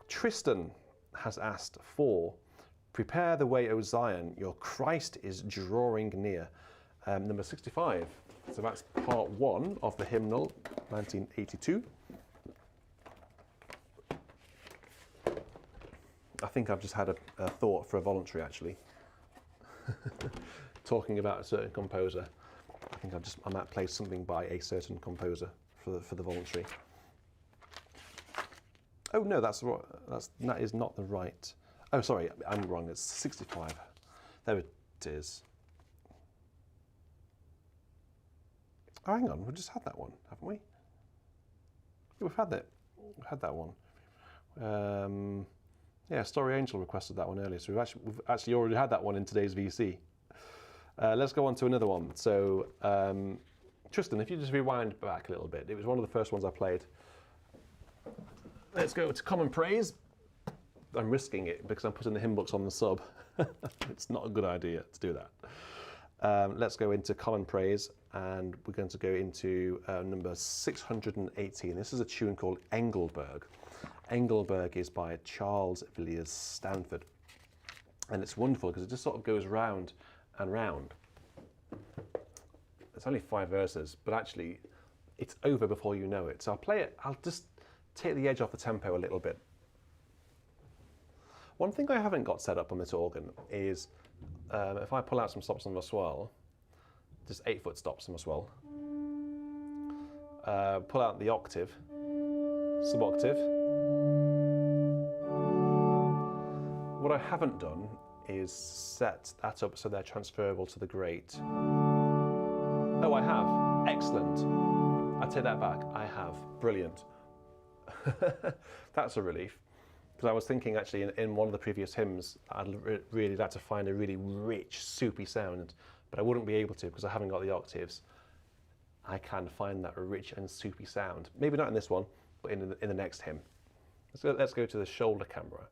Tristan has asked for "Prepare the way, O Zion, your Christ is drawing near." Number 65. So that's part one of the hymnal, 1982. I think I've just had a thought for a voluntary, actually. Talking about a certain composer. I think I might play something by a certain composer for the voluntary. Oh no, that is not the right. Oh, sorry, I'm wrong. It's 65. There it is. Oh, hang on, we just had that one, haven't we? Yeah, we've had that. We've had that one. Yeah, Story Angel requested that one earlier, so we've actually already had that one in today's VC. Let's go on to another one. So, Tristan, if you just rewind back a little bit, it was one of the first ones I played. Let's go to Common Praise. I'm risking it because I'm putting the hymn books on the sub. It's not a good idea to do that. Let's go into Common Praise, and we're going to go into number 618. This is a tune called Engelberg. Engelberg is by Charles Villiers Stanford, and it's wonderful because it just sort of goes round and round. It's only 5 verses, but actually it's over before you know it. So I'll play it, I'll just take the edge off the tempo a little bit. One thing I haven't got set up on this organ is if I pull out some stops on my swell, just 8-foot stops on my swell, pull out the octave, sub-octave. What I haven't done is set that up so they're transferable to the great. Oh, I have. Excellent. I take that back. I have. Brilliant. That's a relief. Because I was thinking actually in one of the previous hymns, I'd really like to find a really rich, soupy sound, but I wouldn't be able to because I haven't got the octaves. I can find that rich and soupy sound. Maybe not in this one, but in the next hymn. Let's go to the shoulder camera.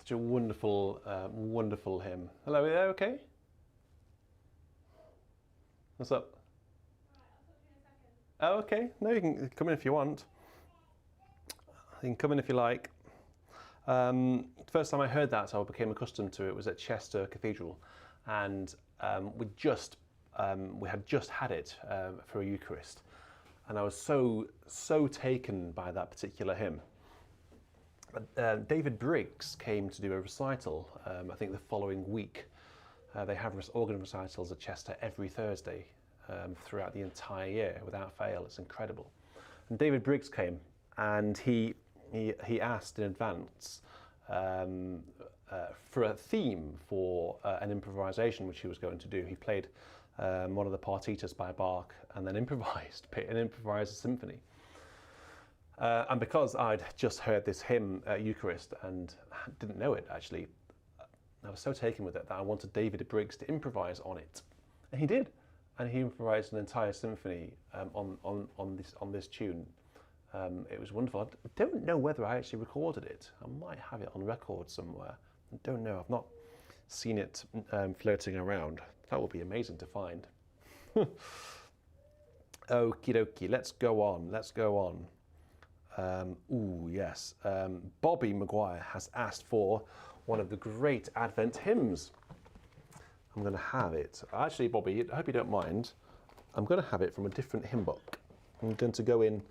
Such a wonderful, wonderful hymn. Hello, are you there okay? What's up? Oh, okay. No, you can come in if you want. You can come in if you like. The first time I heard that, I became accustomed to it, was at Chester Cathedral, and we had just had it for a Eucharist, and I was so taken by that particular hymn. David Briggs came to do a recital, I think the following week. They have organ recitals at Chester every Thursday throughout the entire year without fail. It's incredible. And David Briggs came, and he asked in advance for a theme for an improvisation which he was going to do. He played one of the partitas by Bach and then improvised a symphony. And because I'd just heard this hymn at Eucharist and didn't know it actually, I was so taken with it that I wanted David Briggs to improvise on it, and he did. And he improvised an entire symphony on this tune. It was wonderful. I don't know whether I actually recorded it. I might have it on record somewhere. I don't know. I've not seen it floating around. That would be amazing to find. Okie dokie. Let's go on. Yes. Bobby McVeigh has asked for one of the great Advent hymns. I'm going to have it. Actually, Bobby, I hope you don't mind. I'm going to have it from a different hymn book. I'm going to go in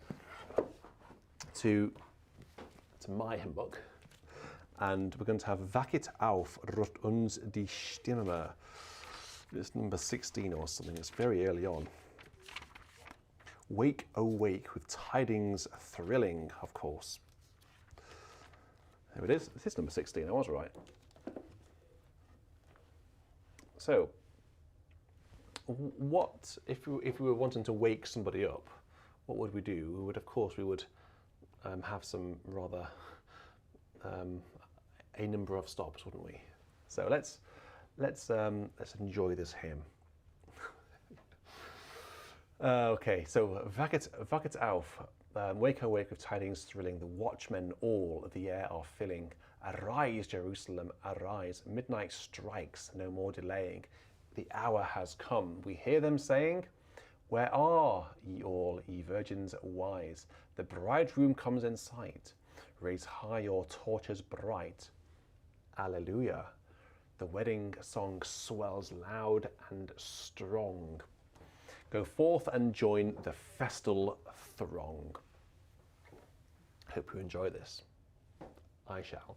to my hymn book, and we're going to have Wachet auf, rot uns die Stimme. It's number 16 or something. It's very early on. Wake, oh wake, with tidings thrilling, of course. There it is. This is number 16. I was right. So, what if we were wanting to wake somebody up? What would we do? We would, of course, have some rather a number of stops, wouldn't we? So let's enjoy this hymn. Okay, so Wachet auf, wake, O wake with tidings thrilling, the watchmen all the air are filling. Arise, Jerusalem, arise, midnight strikes, no more delaying. The hour has come, we hear them saying, where are ye all, ye virgins wise? The bridegroom comes in sight, raise high your torches bright. Alleluia, the wedding song swells loud and strong. Go forth and join the festal throng. Hope you enjoy this. I shall.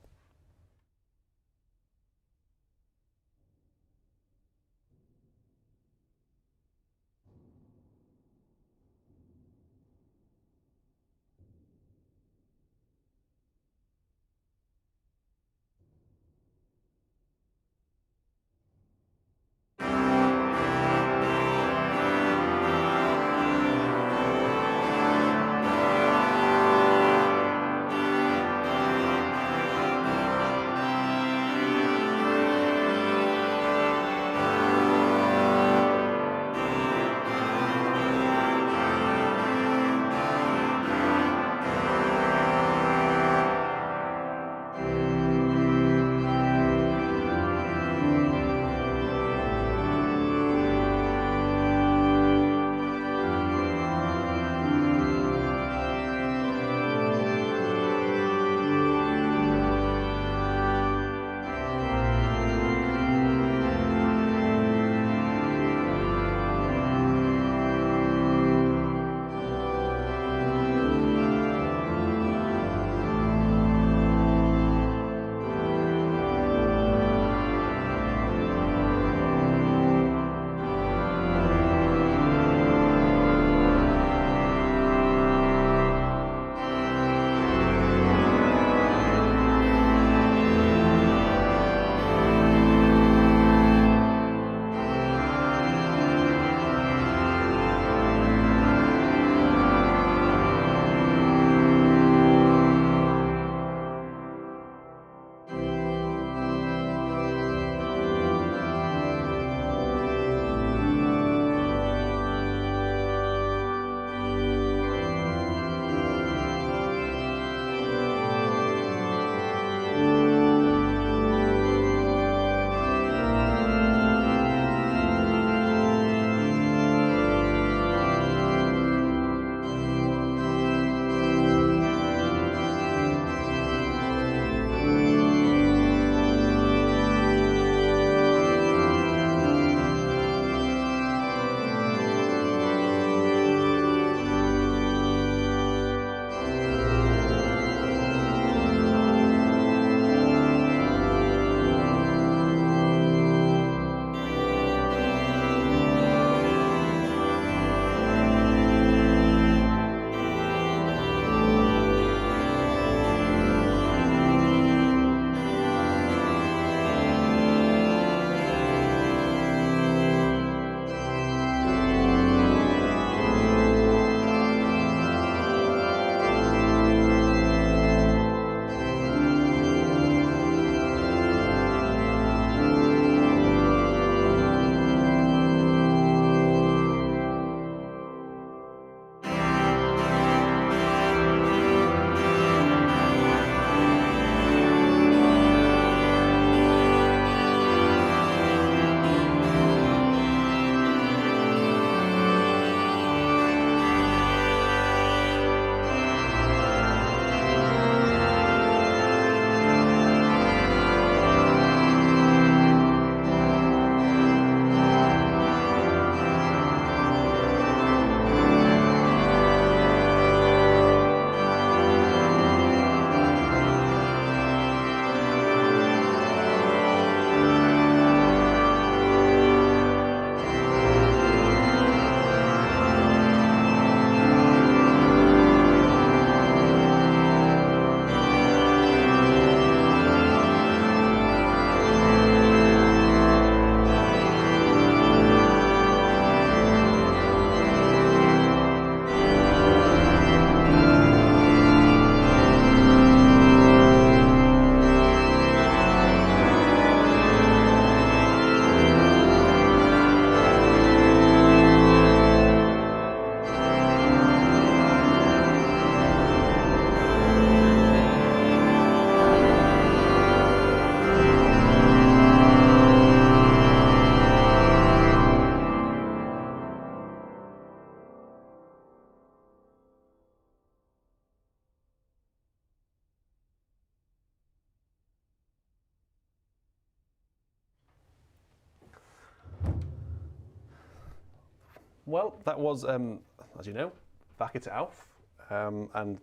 Well, that was, as you know, Bach it auf. And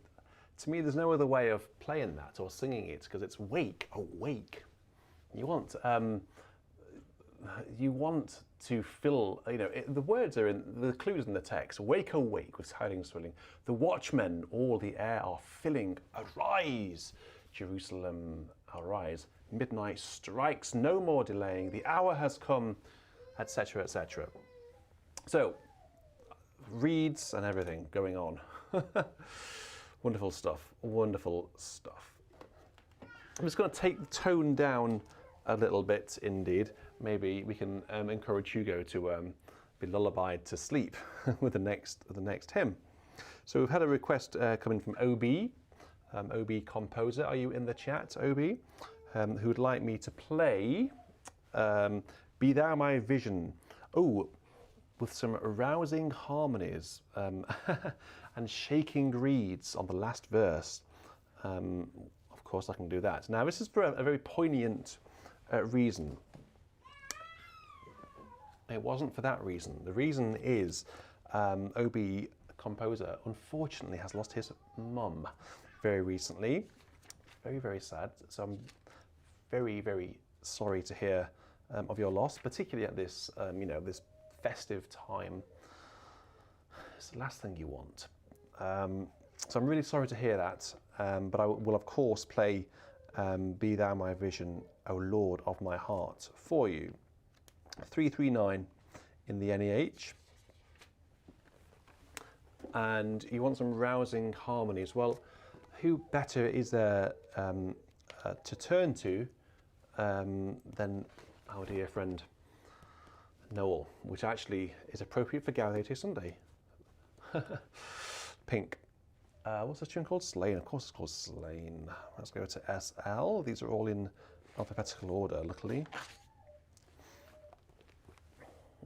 to me, there's no other way of playing that or singing it because it's wake, awake. You want to fill, the words are in, the clues in the text. Wake, awake with tidings swelling. The watchmen, all the air are filling. Arise, Jerusalem, arise. Midnight strikes, no more delaying. The hour has come, etc., etc. So, reeds and everything going on. Wonderful stuff, wonderful stuff. I'm just going to take the tone down a little bit indeed. Maybe we can encourage Hugo to be lullabied to sleep with the next hymn. So we've had a request coming from OB, OB composer. Are you in the chat, OB? Who would like me to play Be Thou My Vision. Oh, with some rousing harmonies and shaking reeds on the last verse. Of course I can do that. Now this is for a very poignant reason. It wasn't for that reason. The reason is OB composer unfortunately has lost his mum very recently. Very, very sad. So I'm very, very sorry to hear of your loss, particularly at this, this festive time. It's the last thing you want. So I'm really sorry to hear that, but I will of course play Be Thou My Vision, O Lord of my heart, for you. 339 in the NEH. And you want some rousing harmonies. Well, who better is there to turn to than our dear friend Noel, which actually is appropriate for Gaudete Sunday. Pink. What's this tune called? Slain. Of course it's called Slain. Let's go to SL. These are all in alphabetical order, luckily.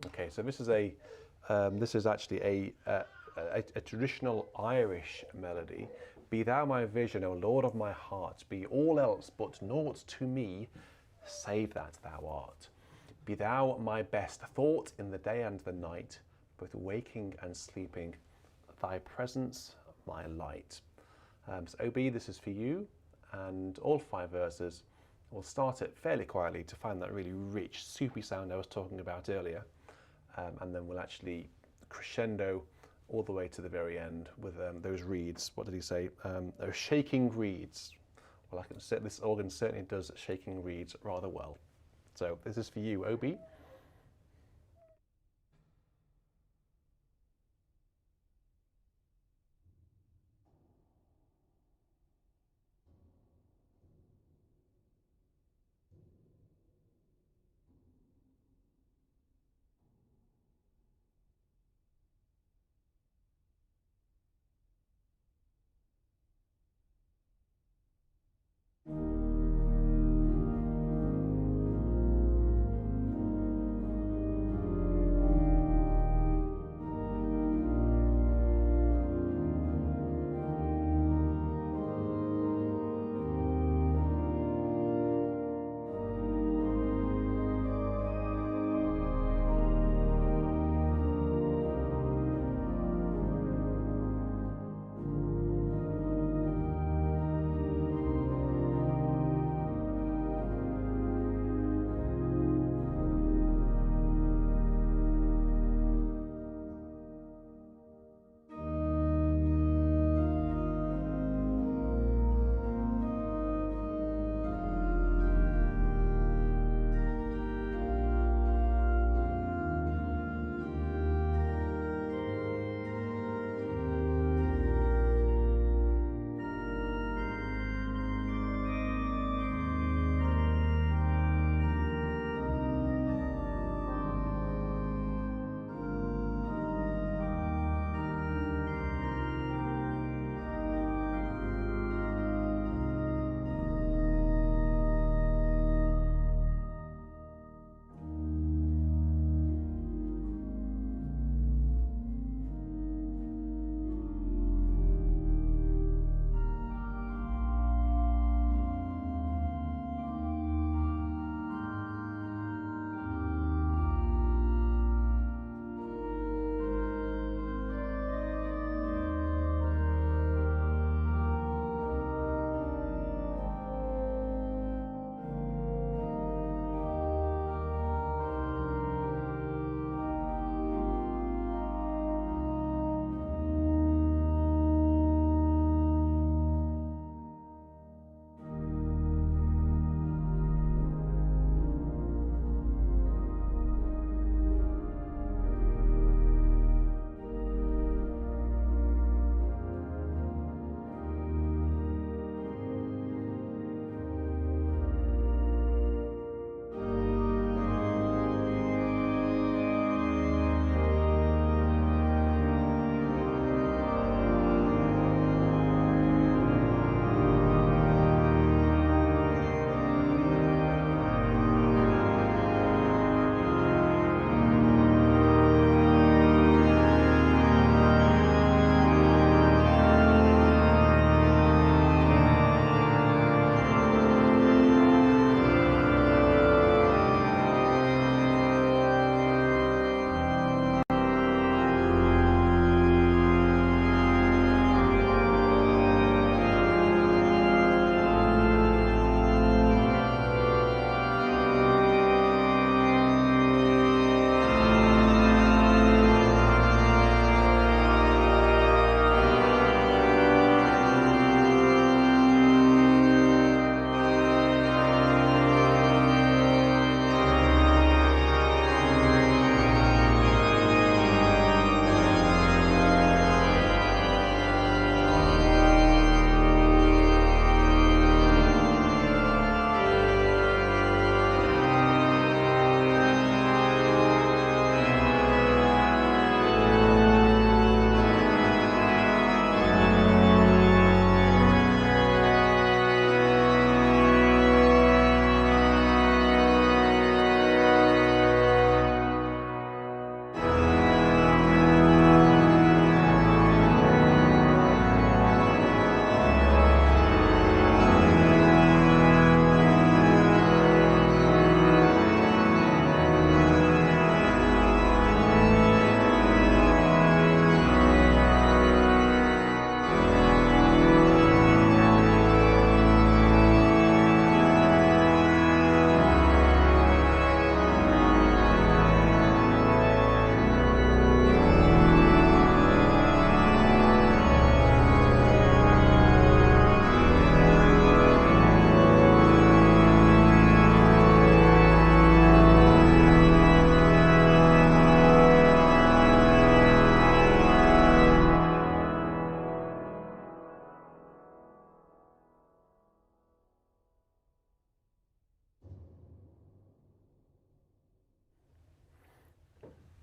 Okay, so this is actually a traditional Irish melody. Be thou my vision, O Lord of my heart. Be all else but naught to me, save that thou art. Be thou my best thought in the day and the night, both waking and sleeping. Thy presence, my light. So OB, this is for you, and all 5 verses. We'll start it fairly quietly to find that really rich, soupy sound I was talking about earlier, and then we'll actually crescendo all the way to the very end with those reeds. What did he say? Those shaking reeds. Well, I can say this organ certainly does shaking reeds rather well. So this is for you, OB.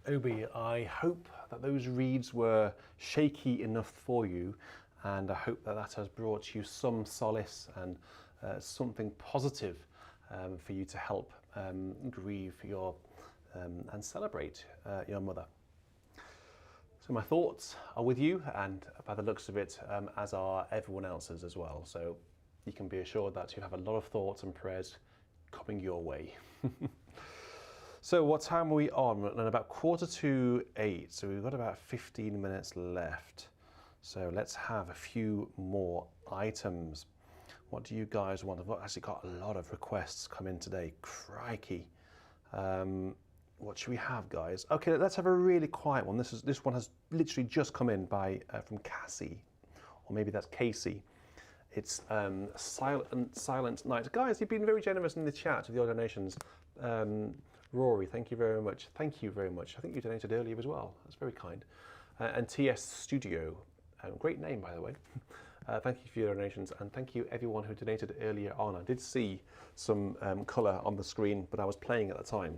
Obi, I hope that those reeds were shaky enough for you, and I hope that that has brought you some solace and something positive for you to help grieve your and celebrate your mother. So my thoughts are with you, and by the looks of it, as are everyone else's as well. So you can be assured that you have a lot of thoughts and prayers coming your way. So what time are we on? We're at about 7:45, so we've got about 15 minutes left. So let's have a few more items. What do you guys want? I've actually got a lot of requests come in today. Crikey. What should we have, guys? Okay, let's have a really quiet one. This one has literally just come in by from Cassie, or maybe that's Casey. It's Silent Night. Guys, you've been very generous in the chat with your donations. Rory, thank you very much. Thank you very much. I think you donated earlier as well. That's very kind. And TS Studio, great name, by the way. Thank you for your donations, and thank you everyone who donated earlier on. I did see some colour on the screen, but I was playing at the time,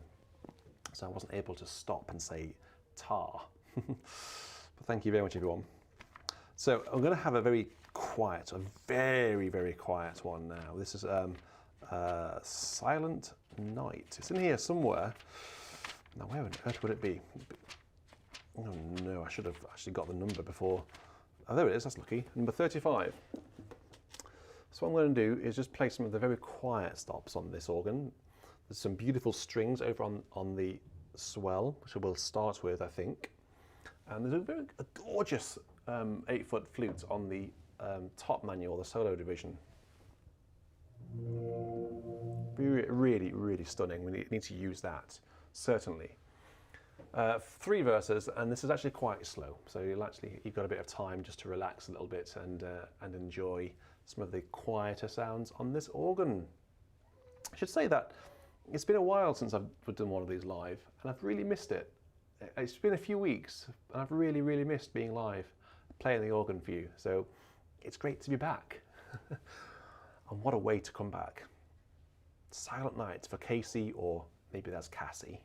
so I wasn't able to stop and say tar. But thank you very much, everyone. So I'm going to have a very quiet, a very, very quiet one now. This is Silent Night. It's in here somewhere. Now, where on earth would it be? Oh no, I should have actually got the number before. Oh, there it is, that's lucky. Number 35. So what I'm going to do is just play some of the very quiet stops on this organ. There's some beautiful strings over on the swell, which we'll start with, I think. And there's a gorgeous 8-foot flute on the top manual, the solo division. Really, really stunning. We need to use that, certainly. 3 verses, and this is actually quite slow, so you've got a bit of time just to relax a little bit and enjoy some of the quieter sounds on this organ. I should say that it's been a while since I've done one of these live, and I've really missed it. It's been a few weeks, and I've really, really missed being live, playing the organ for you. So it's great to be back. And what a way to come back. Silent Night for Casey, or maybe that's Cassie.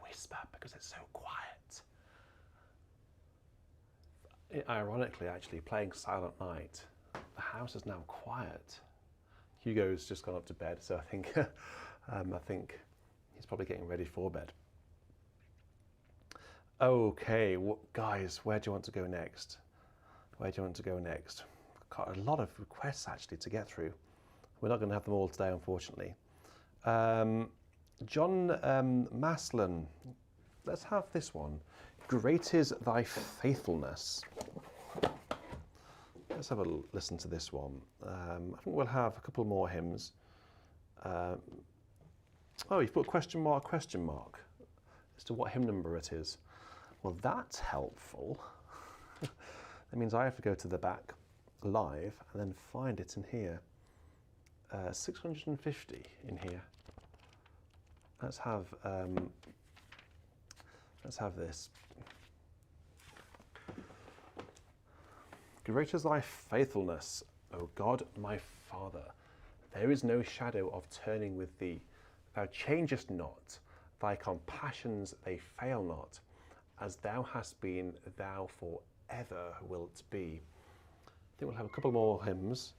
whisper because it's so quiet. Ironically, actually, playing Silent Night, the house is now quiet. Hugo's just gone up to bed, so I think I think he's probably getting ready for bed. Okay, guys, where do you want to go next? Where do you want to go next? I've got a lot of requests actually to get through. We're not going to have them all today, unfortunately. John Maslin, let's have this one. Great is thy faithfulness. Let's have a listen to this one. I think we'll have a couple more hymns. Oh, you've put question mark as to what hymn number it is. Well, that's helpful. That means I have to go to the back live and then find it in here. 650 in here. Let's have this. Great is thy faithfulness, O God, my Father. There is no shadow of turning with thee. Thou changest not. Thy compassions, they fail not. As thou hast been, thou forever wilt be. I think we'll have a couple more hymns,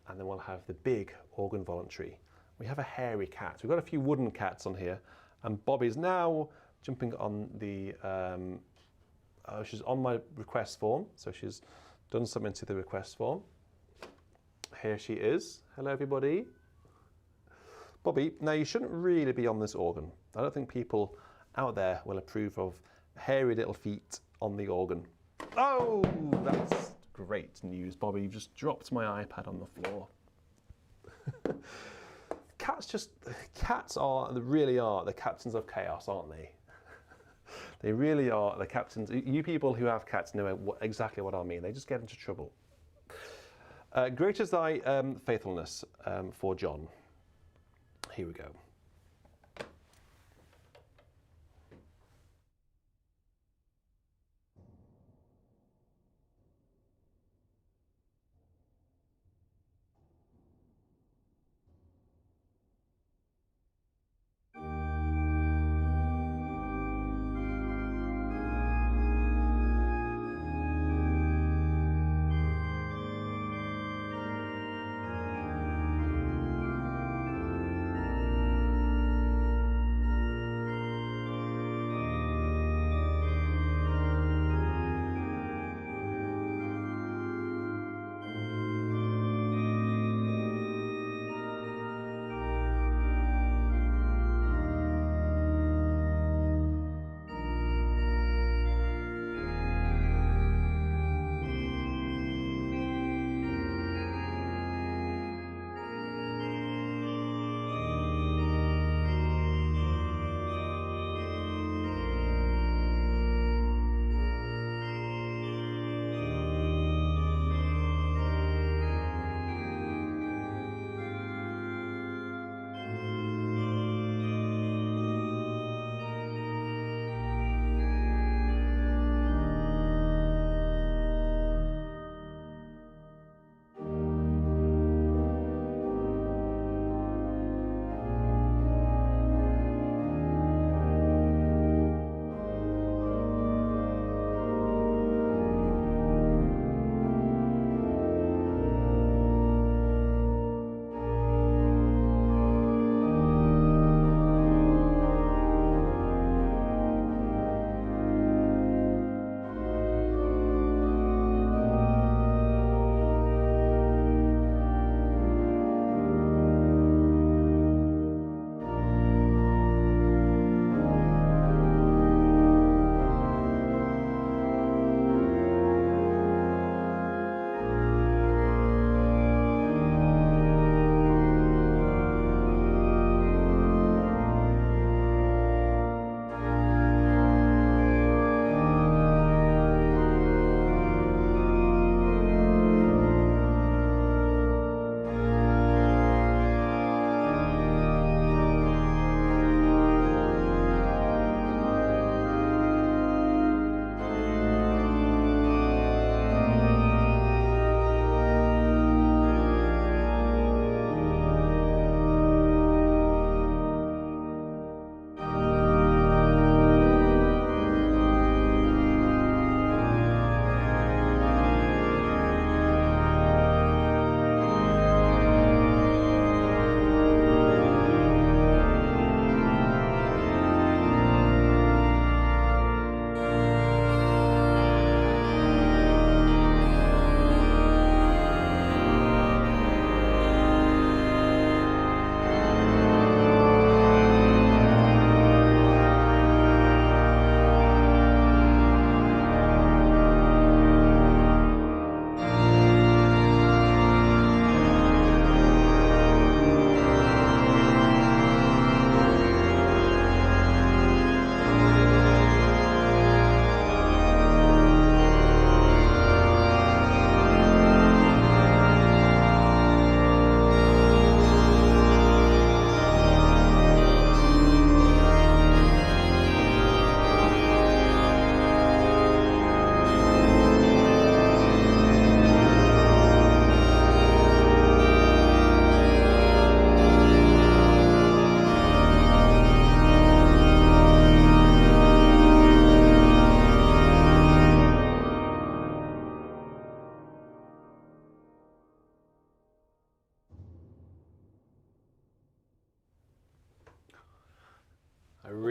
and then we'll have the big organ voluntary. We have a hairy cat. We've got a few wooden cats on here, and Bobby's now jumping on the, she's on my request form, so she's done something to the request form. Here she is. Hello, everybody. Bobby, now you shouldn't really be on this organ. I don't think people out there will approve of hairy little feet on the organ. Oh, that's great news, Bobby. You've just dropped my iPad on the floor. Cats really are the captains of chaos, aren't they? They really are the captains. You people who have cats know exactly what I mean. They just get into trouble. Great is thy faithfulness for John. Here we go.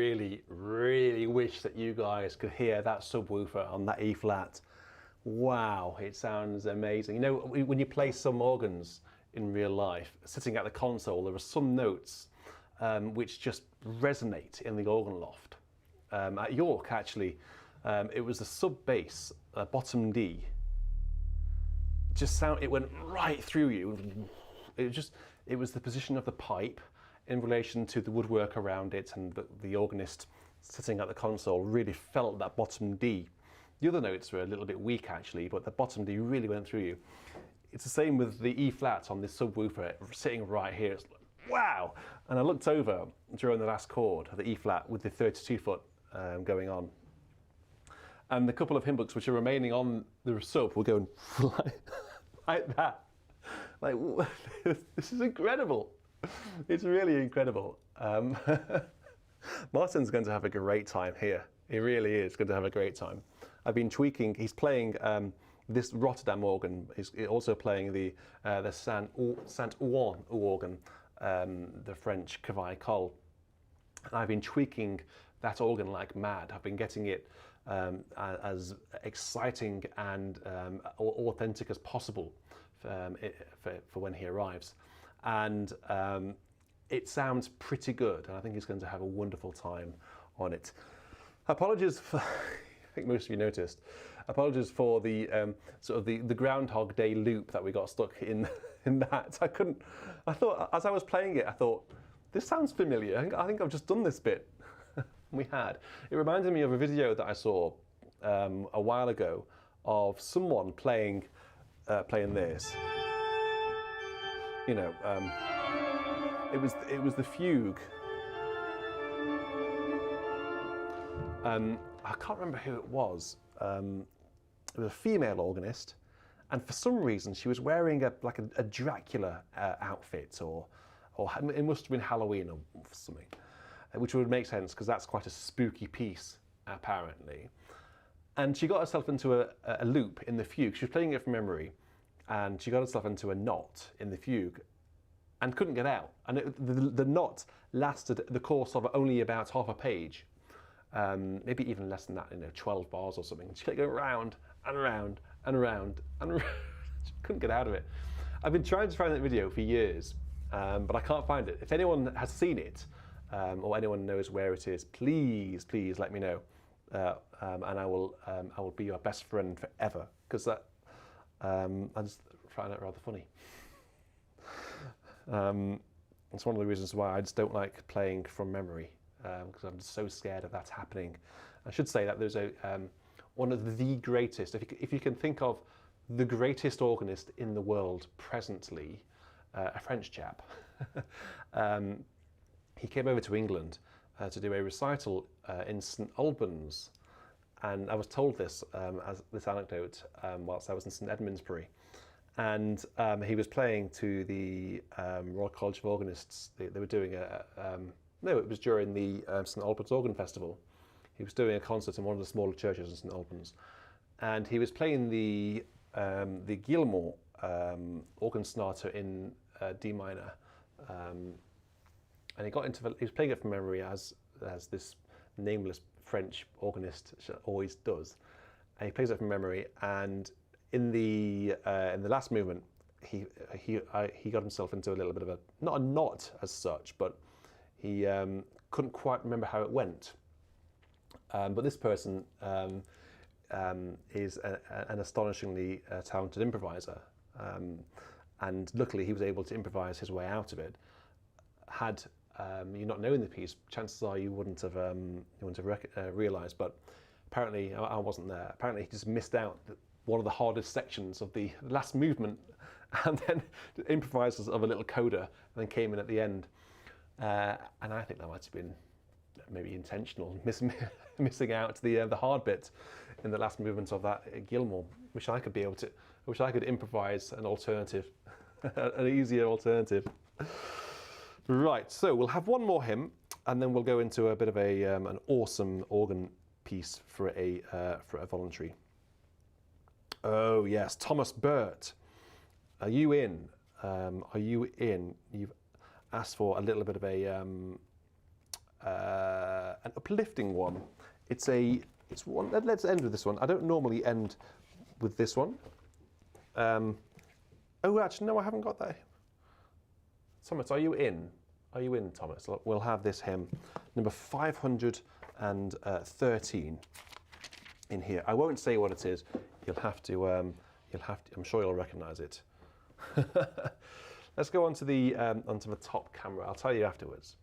really, really wish that you guys could hear that subwoofer on that E flat. Wow, it sounds amazing. You know, when you play some organs in real life, sitting at the console, there are some notes which just resonate in the organ loft. At York, actually, it was the sub bass, bottom D. It went right through you. It was the position of the pipe in relation to the woodwork around it, and the organist sitting at the console really felt that bottom D. The other notes were a little bit weak actually, but the bottom D really went through you. It's the same with the E flat on this subwoofer sitting right here. It's like, wow! And I looked over during the last chord of the E flat with the 32 foot going on. And the couple of hymn books which are remaining on the sub were going like that. Like, this is incredible. It's really incredible. Martin's going to have a great time here. He really is going to have a great time. I've been tweaking. He's playing this Rotterdam organ. He's also playing the Saint-Ouen organ, the French Cavaille Col. And I've been tweaking that organ like mad. I've been getting it as exciting and authentic as possible for when he arrives. And it sounds pretty good, and I think he's going to have a wonderful time on it. Apologies for, I think most of you noticed, apologies for the sort of the Groundhog Day loop that we got stuck in that. I thought, as I was playing it, I thought, this sounds familiar. I think I've just done this bit. We had. It reminded me of a video that I saw a while ago of someone playing this. You know, it was the fugue. I can't remember who it was. It was a female organist, and for some reason she was wearing a Dracula outfit, or it must have been Halloween or something, which would make sense because that's quite a spooky piece apparently. And she got herself into a loop in the fugue. She was playing it from memory, and she got herself into a knot in the fugue and couldn't get out. And the knot lasted the course of only about half a page, maybe even less than that, 12 bars or something. She kept going round and around and around and around. She couldn't get out of it. I've been trying to find that video for years, but I can't find it. If anyone has seen it, or anyone knows where it is, please let me know, and I will be your best friend forever, because that I just find it rather funny. It's one of the reasons why I just don't like playing from memory, because I'm just so scared of that happening. I should say that there's one of the greatest, if you can think of the greatest organist in the world presently, a French chap. He came over to England to do a recital in St Albans, and I was told this as this anecdote whilst I was in St Edmundsbury, and he was playing to the Royal College of Organists. They were doing no, it was during the St Albans Organ Festival. He was doing a concert in one of the smaller churches in St Albans, and he was playing the Guillemot organ sonata in D minor. And he was playing it from memory as this nameless French organist always does. And he plays it from memory, and in the last movement, he got himself into a little bit of not a knot as such, but he couldn't quite remember how it went. But this person is an astonishingly talented improviser, and luckily he was able to improvise his way out of it. Had you not known the piece, chances are you wouldn't have realised. But apparently, I wasn't there. Apparently, he just missed out one of the hardest sections of the last movement, and then improvised of a little coda, and then came in at the end. And I think that might have been maybe intentional, missing out the hard bit in the last movement of that Guillemot. Wish I could improvise an alternative, an easier alternative. Right, so we'll have one more hymn, and then we'll go into a bit of an awesome organ piece for a voluntary. Oh yes, Thomas Burt, are you in? Are you in? You've asked for a little bit of an uplifting one. It's one. Let's end with this one. I don't normally end with this one. Oh, actually, no, I haven't got that. Thomas, are you in? Are you in, Thomas? We'll have this hymn, number 513, in here. I won't say what it is. You'll have to. I'm sure you'll recognise it. Let's go onto the top camera. I'll tell you afterwards.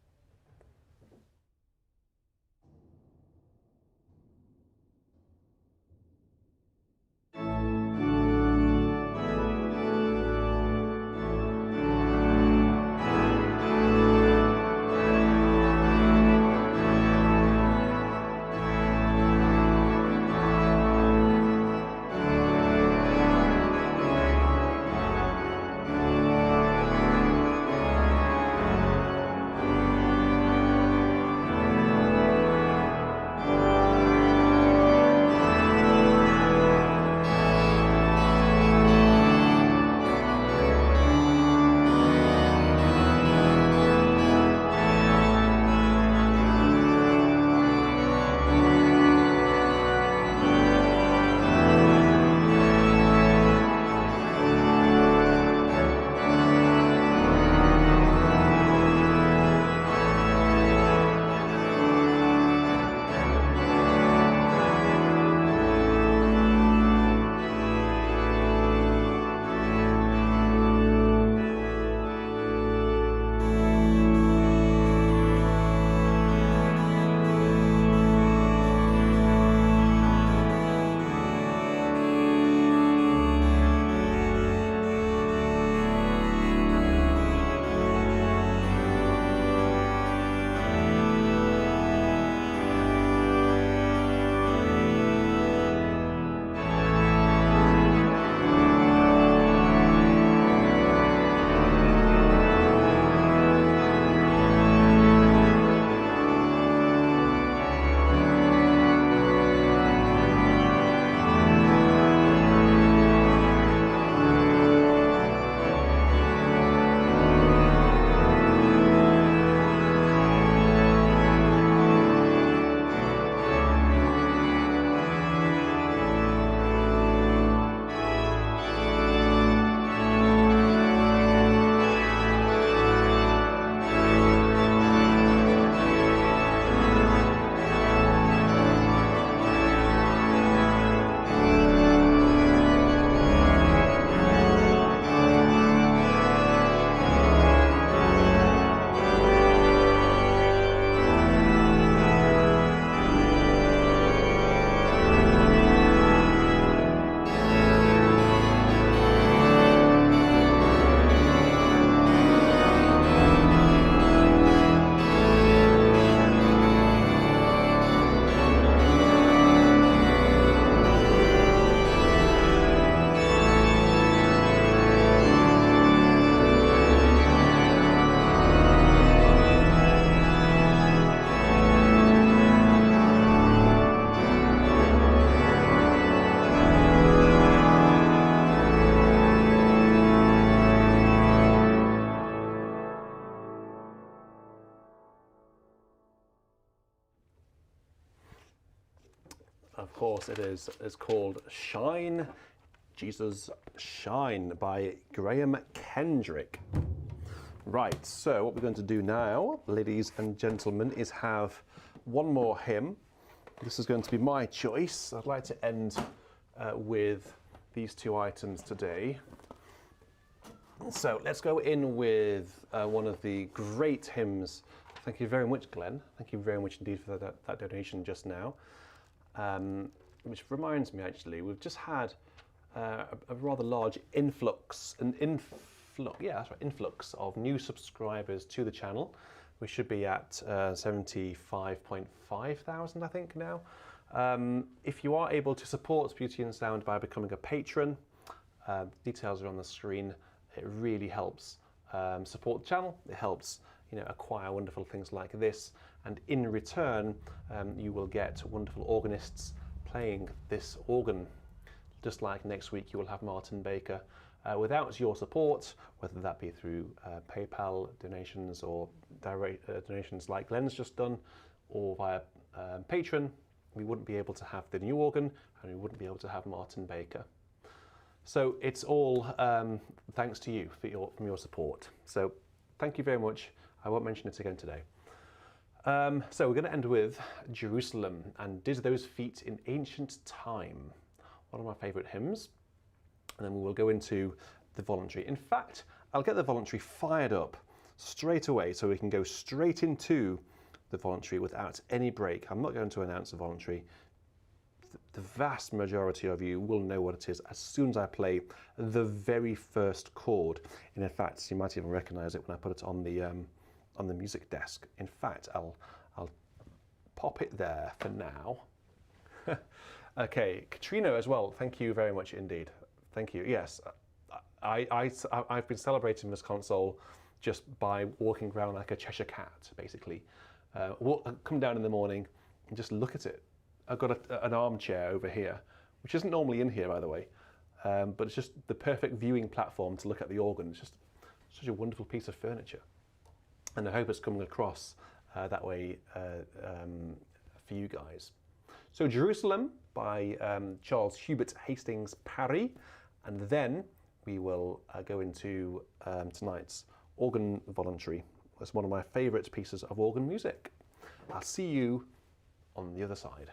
Of course it is. It's called Shine, Jesus Shine by Graham Kendrick. Right, so what we're going to do now, ladies and gentlemen, is have one more hymn. This is going to be my choice. I'd like to end with these two items today. So let's go in with one of the great hymns. Thank you very much, Glenn. Thank you very much indeed for that donation just now. Which reminds me, actually, we've just had a rather large influx of new subscribers to the channel. We should be at 75.5 thousand, I think, now. If you are able to support Beauty and Sound by becoming a patron, details are on the screen. It really helps support the channel. It helps, acquire wonderful things like this, and in return, you will get wonderful organists playing this organ. Just like next week, you will have Martin Baker Without your support, whether that be through PayPal donations or direct donations like Glenn's just done, or via Patreon, we wouldn't be able to have the new organ, and we wouldn't be able to have Martin Baker. So it's all thanks to you from your support. So thank you very much. I won't mention it again today. So we're going to end with Jerusalem and Did Those Feet in Ancient Time, one of my favourite hymns. And then we will go into the voluntary. In fact, I'll get the voluntary fired up straight away so we can go straight into the voluntary without any break. I'm not going to announce the voluntary. The vast majority of you will know what it is as soon as I play the very first chord. And in fact, you might even recognise it when I put it on the music desk. In fact, I'll pop it there for now. Okay, Katrina as well, thank you very much indeed. Thank you. Yes, I've been celebrating this console just by walking around like a Cheshire cat, basically. Come down in the morning and just look at it. I've got an armchair over here, which isn't normally in here, by the way, but it's just the perfect viewing platform to look at the organ. It's just such a wonderful piece of furniture. And I hope it's coming across that way for you guys. So Jerusalem by Charles Hubert Hastings Parry. And then we will go into tonight's organ voluntary. It's one of my favourite pieces of organ music. I'll see you on the other side.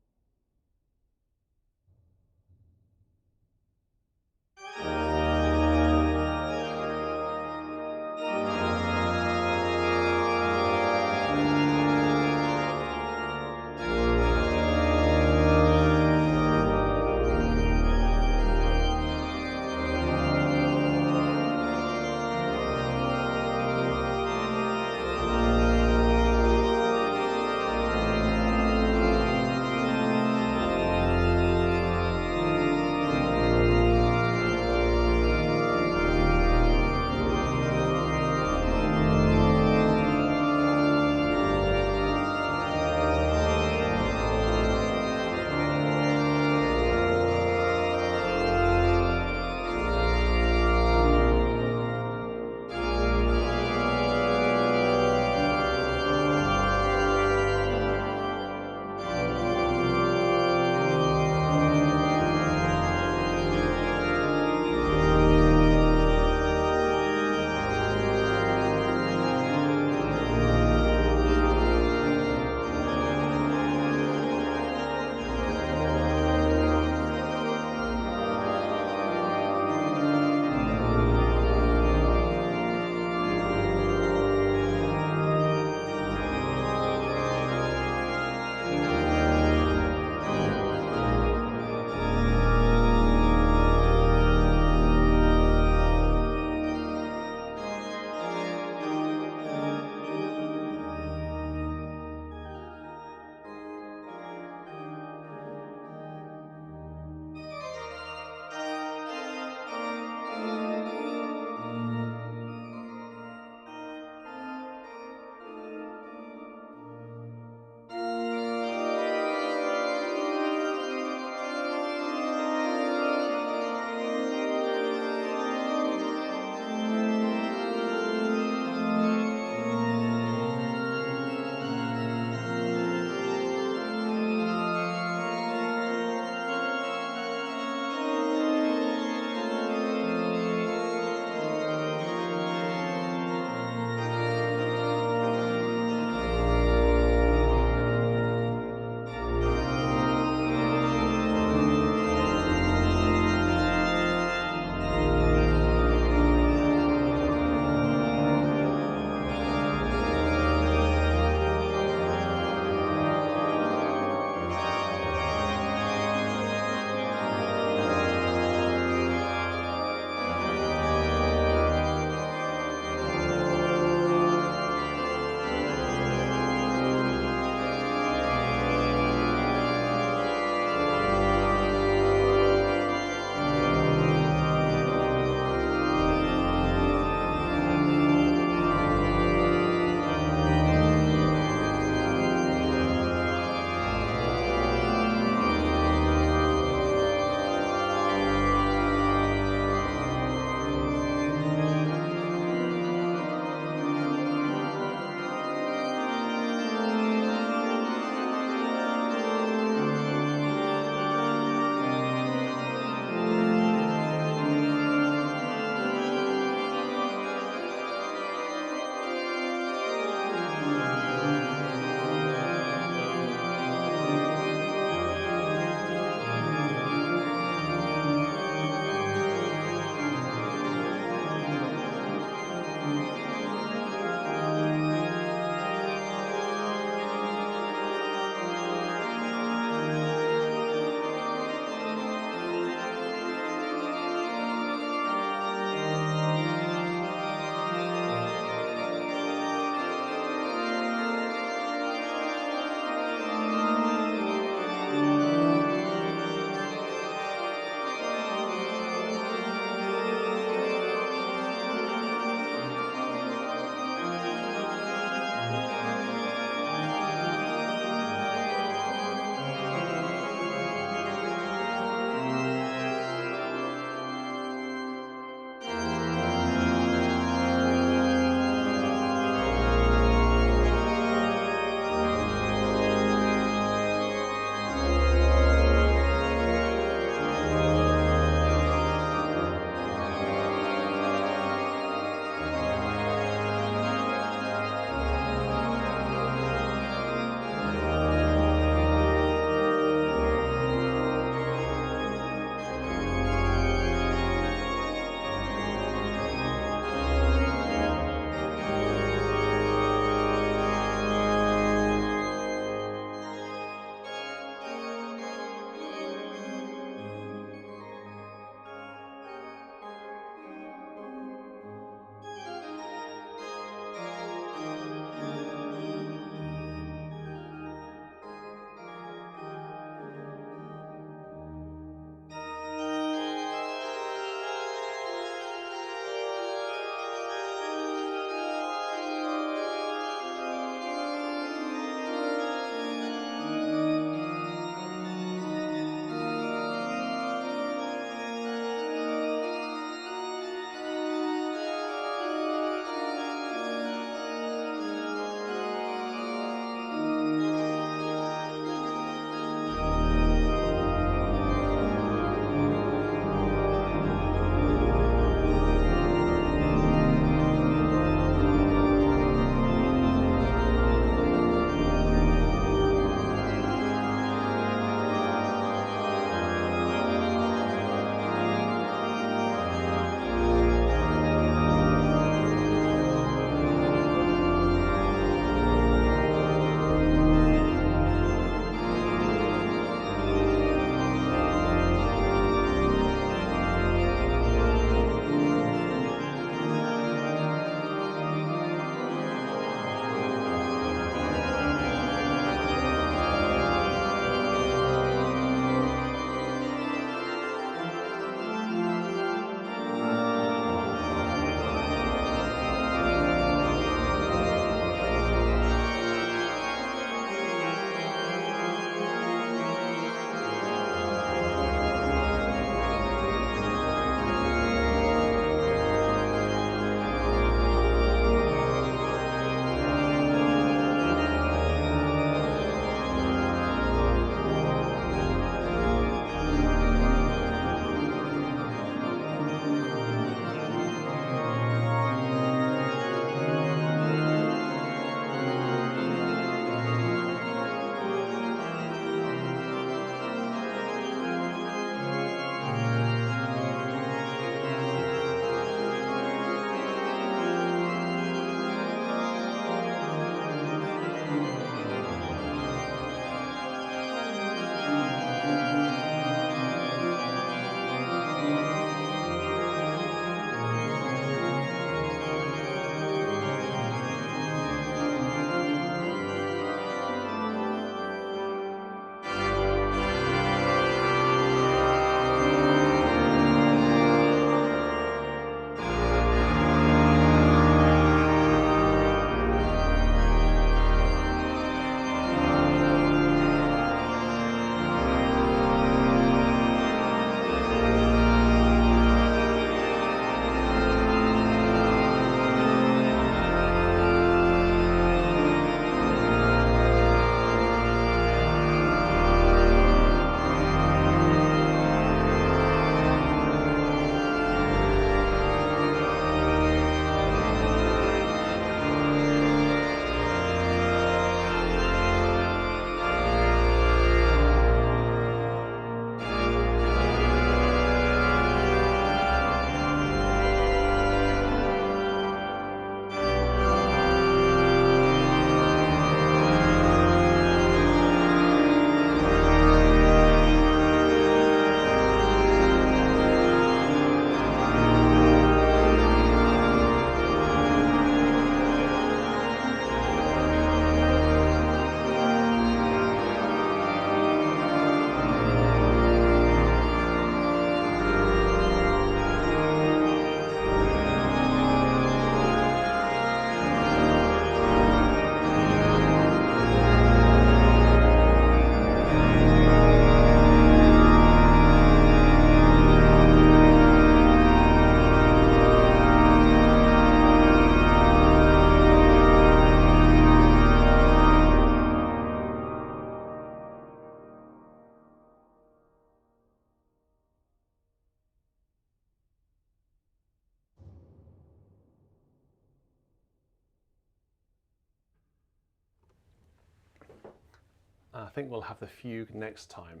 I think we'll have the fugue next time.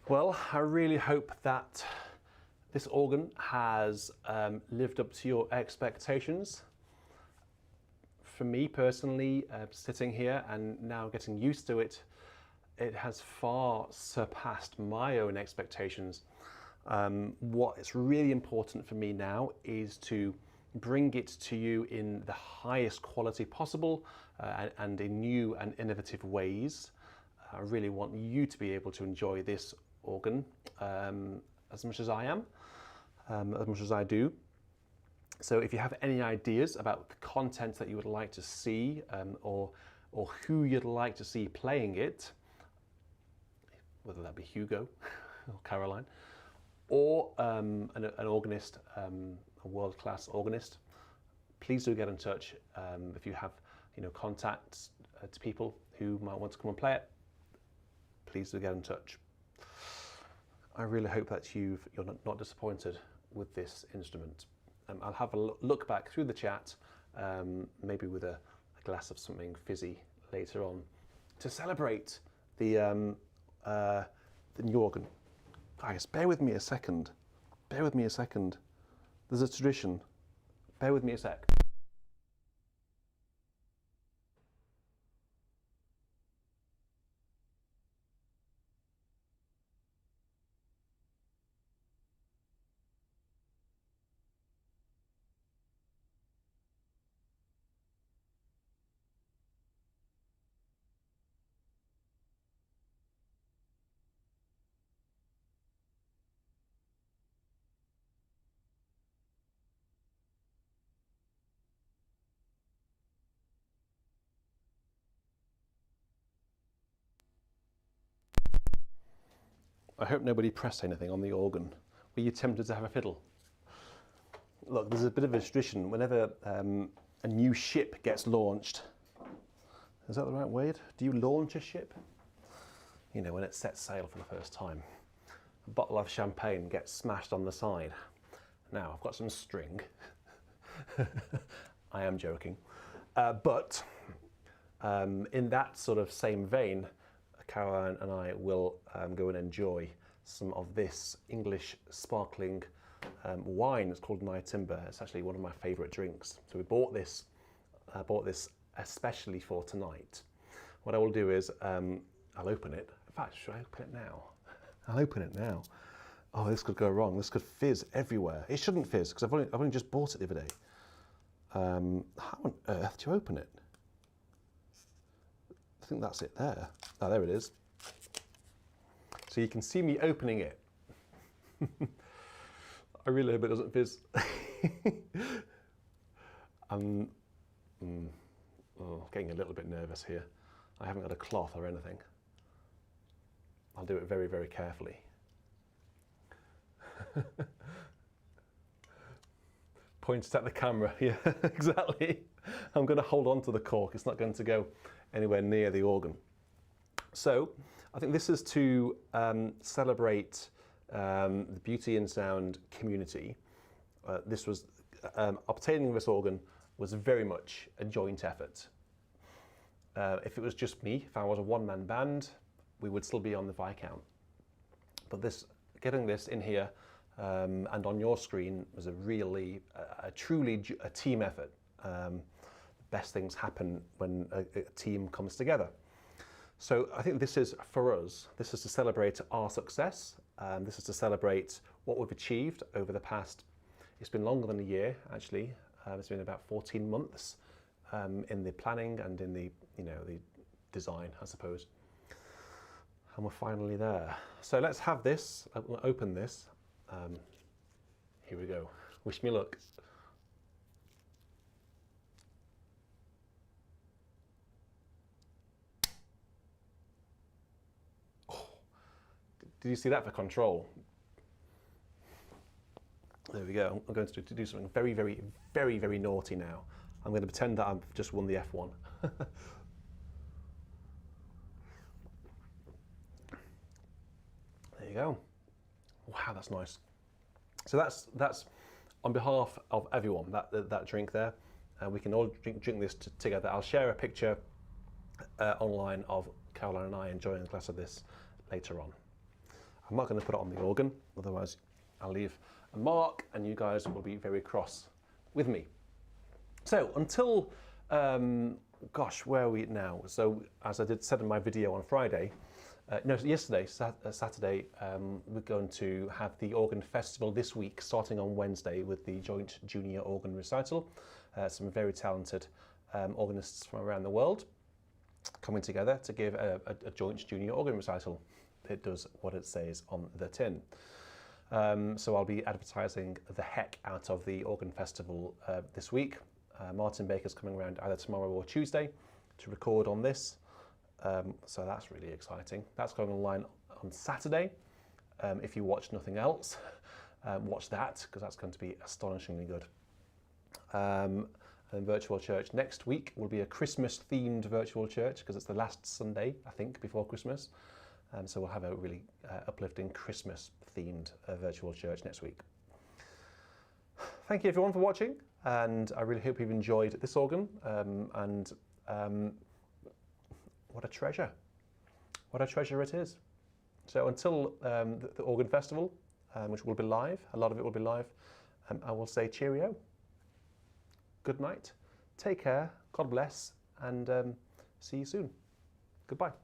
Well, I really hope that this organ has lived up to your expectations. For me personally, sitting here and now getting used to it, it has far surpassed my own expectations. What is really important for me now is to bring it to you in the highest quality possible and in new and innovative ways. I really want you to be able to enjoy this organ as much as I am, as much as I do. So if you have any ideas about the content that you would like to see or who you'd like to see playing it, whether that be Hugo or Caroline, or an organist, a world-class organist, please do get in touch. If you have contacts to people who might want to come and play it, please do get in touch. I really hope that you're not disappointed with this instrument. I'll have a look back through the chat, maybe with a glass of something fizzy later on, to celebrate the new organ. Guys, bear with me a second. Bear with me a second. There's a tradition. Bear with me a sec. I hope nobody pressed anything on the organ. Were you tempted to have a fiddle? Look, there's a bit of a tradition whenever a new ship gets launched. Is that the right word? Do you launch a ship? You know, when it sets sail for the first time. A bottle of champagne gets smashed on the side. Now, I've got some string. I am joking. But in that sort of same vein, Caroline and I will go and enjoy some of this English sparkling wine. It's called Nye Timber. It's actually one of my favourite drinks. So we bought this. I bought this especially for tonight. What I will do is I'll open it. In fact, should I open it now? I'll open it now. Oh, this could go wrong. This could fizz everywhere. It shouldn't fizz because I've only just bought it the other day. How on earth do you open it? I think that's it there. Oh, there it is. So you can see me opening it. I really hope it doesn't fizz. I'm getting a little bit nervous here. I haven't got a cloth or anything. I'll do it very, very carefully. Points at the camera, yeah, exactly. I'm going to hold on to the cork. It's not going to go anywhere near the organ. So I think this is to celebrate the beauty and sound community. This was obtaining this organ was very much a joint effort. If it was just me, if I was a one-man band, we would still be on the Viscount. But getting this in here and on your screen was truly a team effort. Best things happen when a team comes together. So I think this is, for us, this is to celebrate our success. This is to celebrate what we've achieved over the past, it's been longer than a year actually. It's been about 14 months in the planning and in the design, I suppose. And we're finally there. So let's have this, we'll open this. Here we go. Wish me luck. Did you see that for control? There we go. I'm going to do something very, very, very, very naughty now. I'm going to pretend that I've just won the F1. There you go. Wow, that's nice. So that's on behalf of everyone, that drink there. We can all drink this together. I'll share a picture online of Caroline and I enjoying a glass of this later on. I'm not going to put it on the organ, otherwise I'll leave a mark and you guys will be very cross with me. So until, gosh, where are we now? So as I said in my video on Friday, yesterday, Saturday, we're going to have the organ festival this week, starting on Wednesday with the joint junior organ recital. Some very talented organists from around the world coming together to give a joint junior organ recital. It does what it says on the tin. So I'll be advertising the heck out of the organ festival this week. Martin Baker's coming around either tomorrow or Tuesday to record on this. So that's really exciting. That's going online on Saturday. If you watch nothing else, watch that, because that's going to be astonishingly good. And virtual church next week will be a Christmas themed virtual church, because it's the last Sunday, I think, before Christmas. So we'll have a really uplifting Christmas themed virtual church next week. Thank you everyone for watching, and I really hope you've enjoyed this organ, what a treasure. What a treasure it is. So until the organ festival, which will be live, a lot of it will be live, I will say cheerio. Good night, take care, God bless, and see you soon. Goodbye.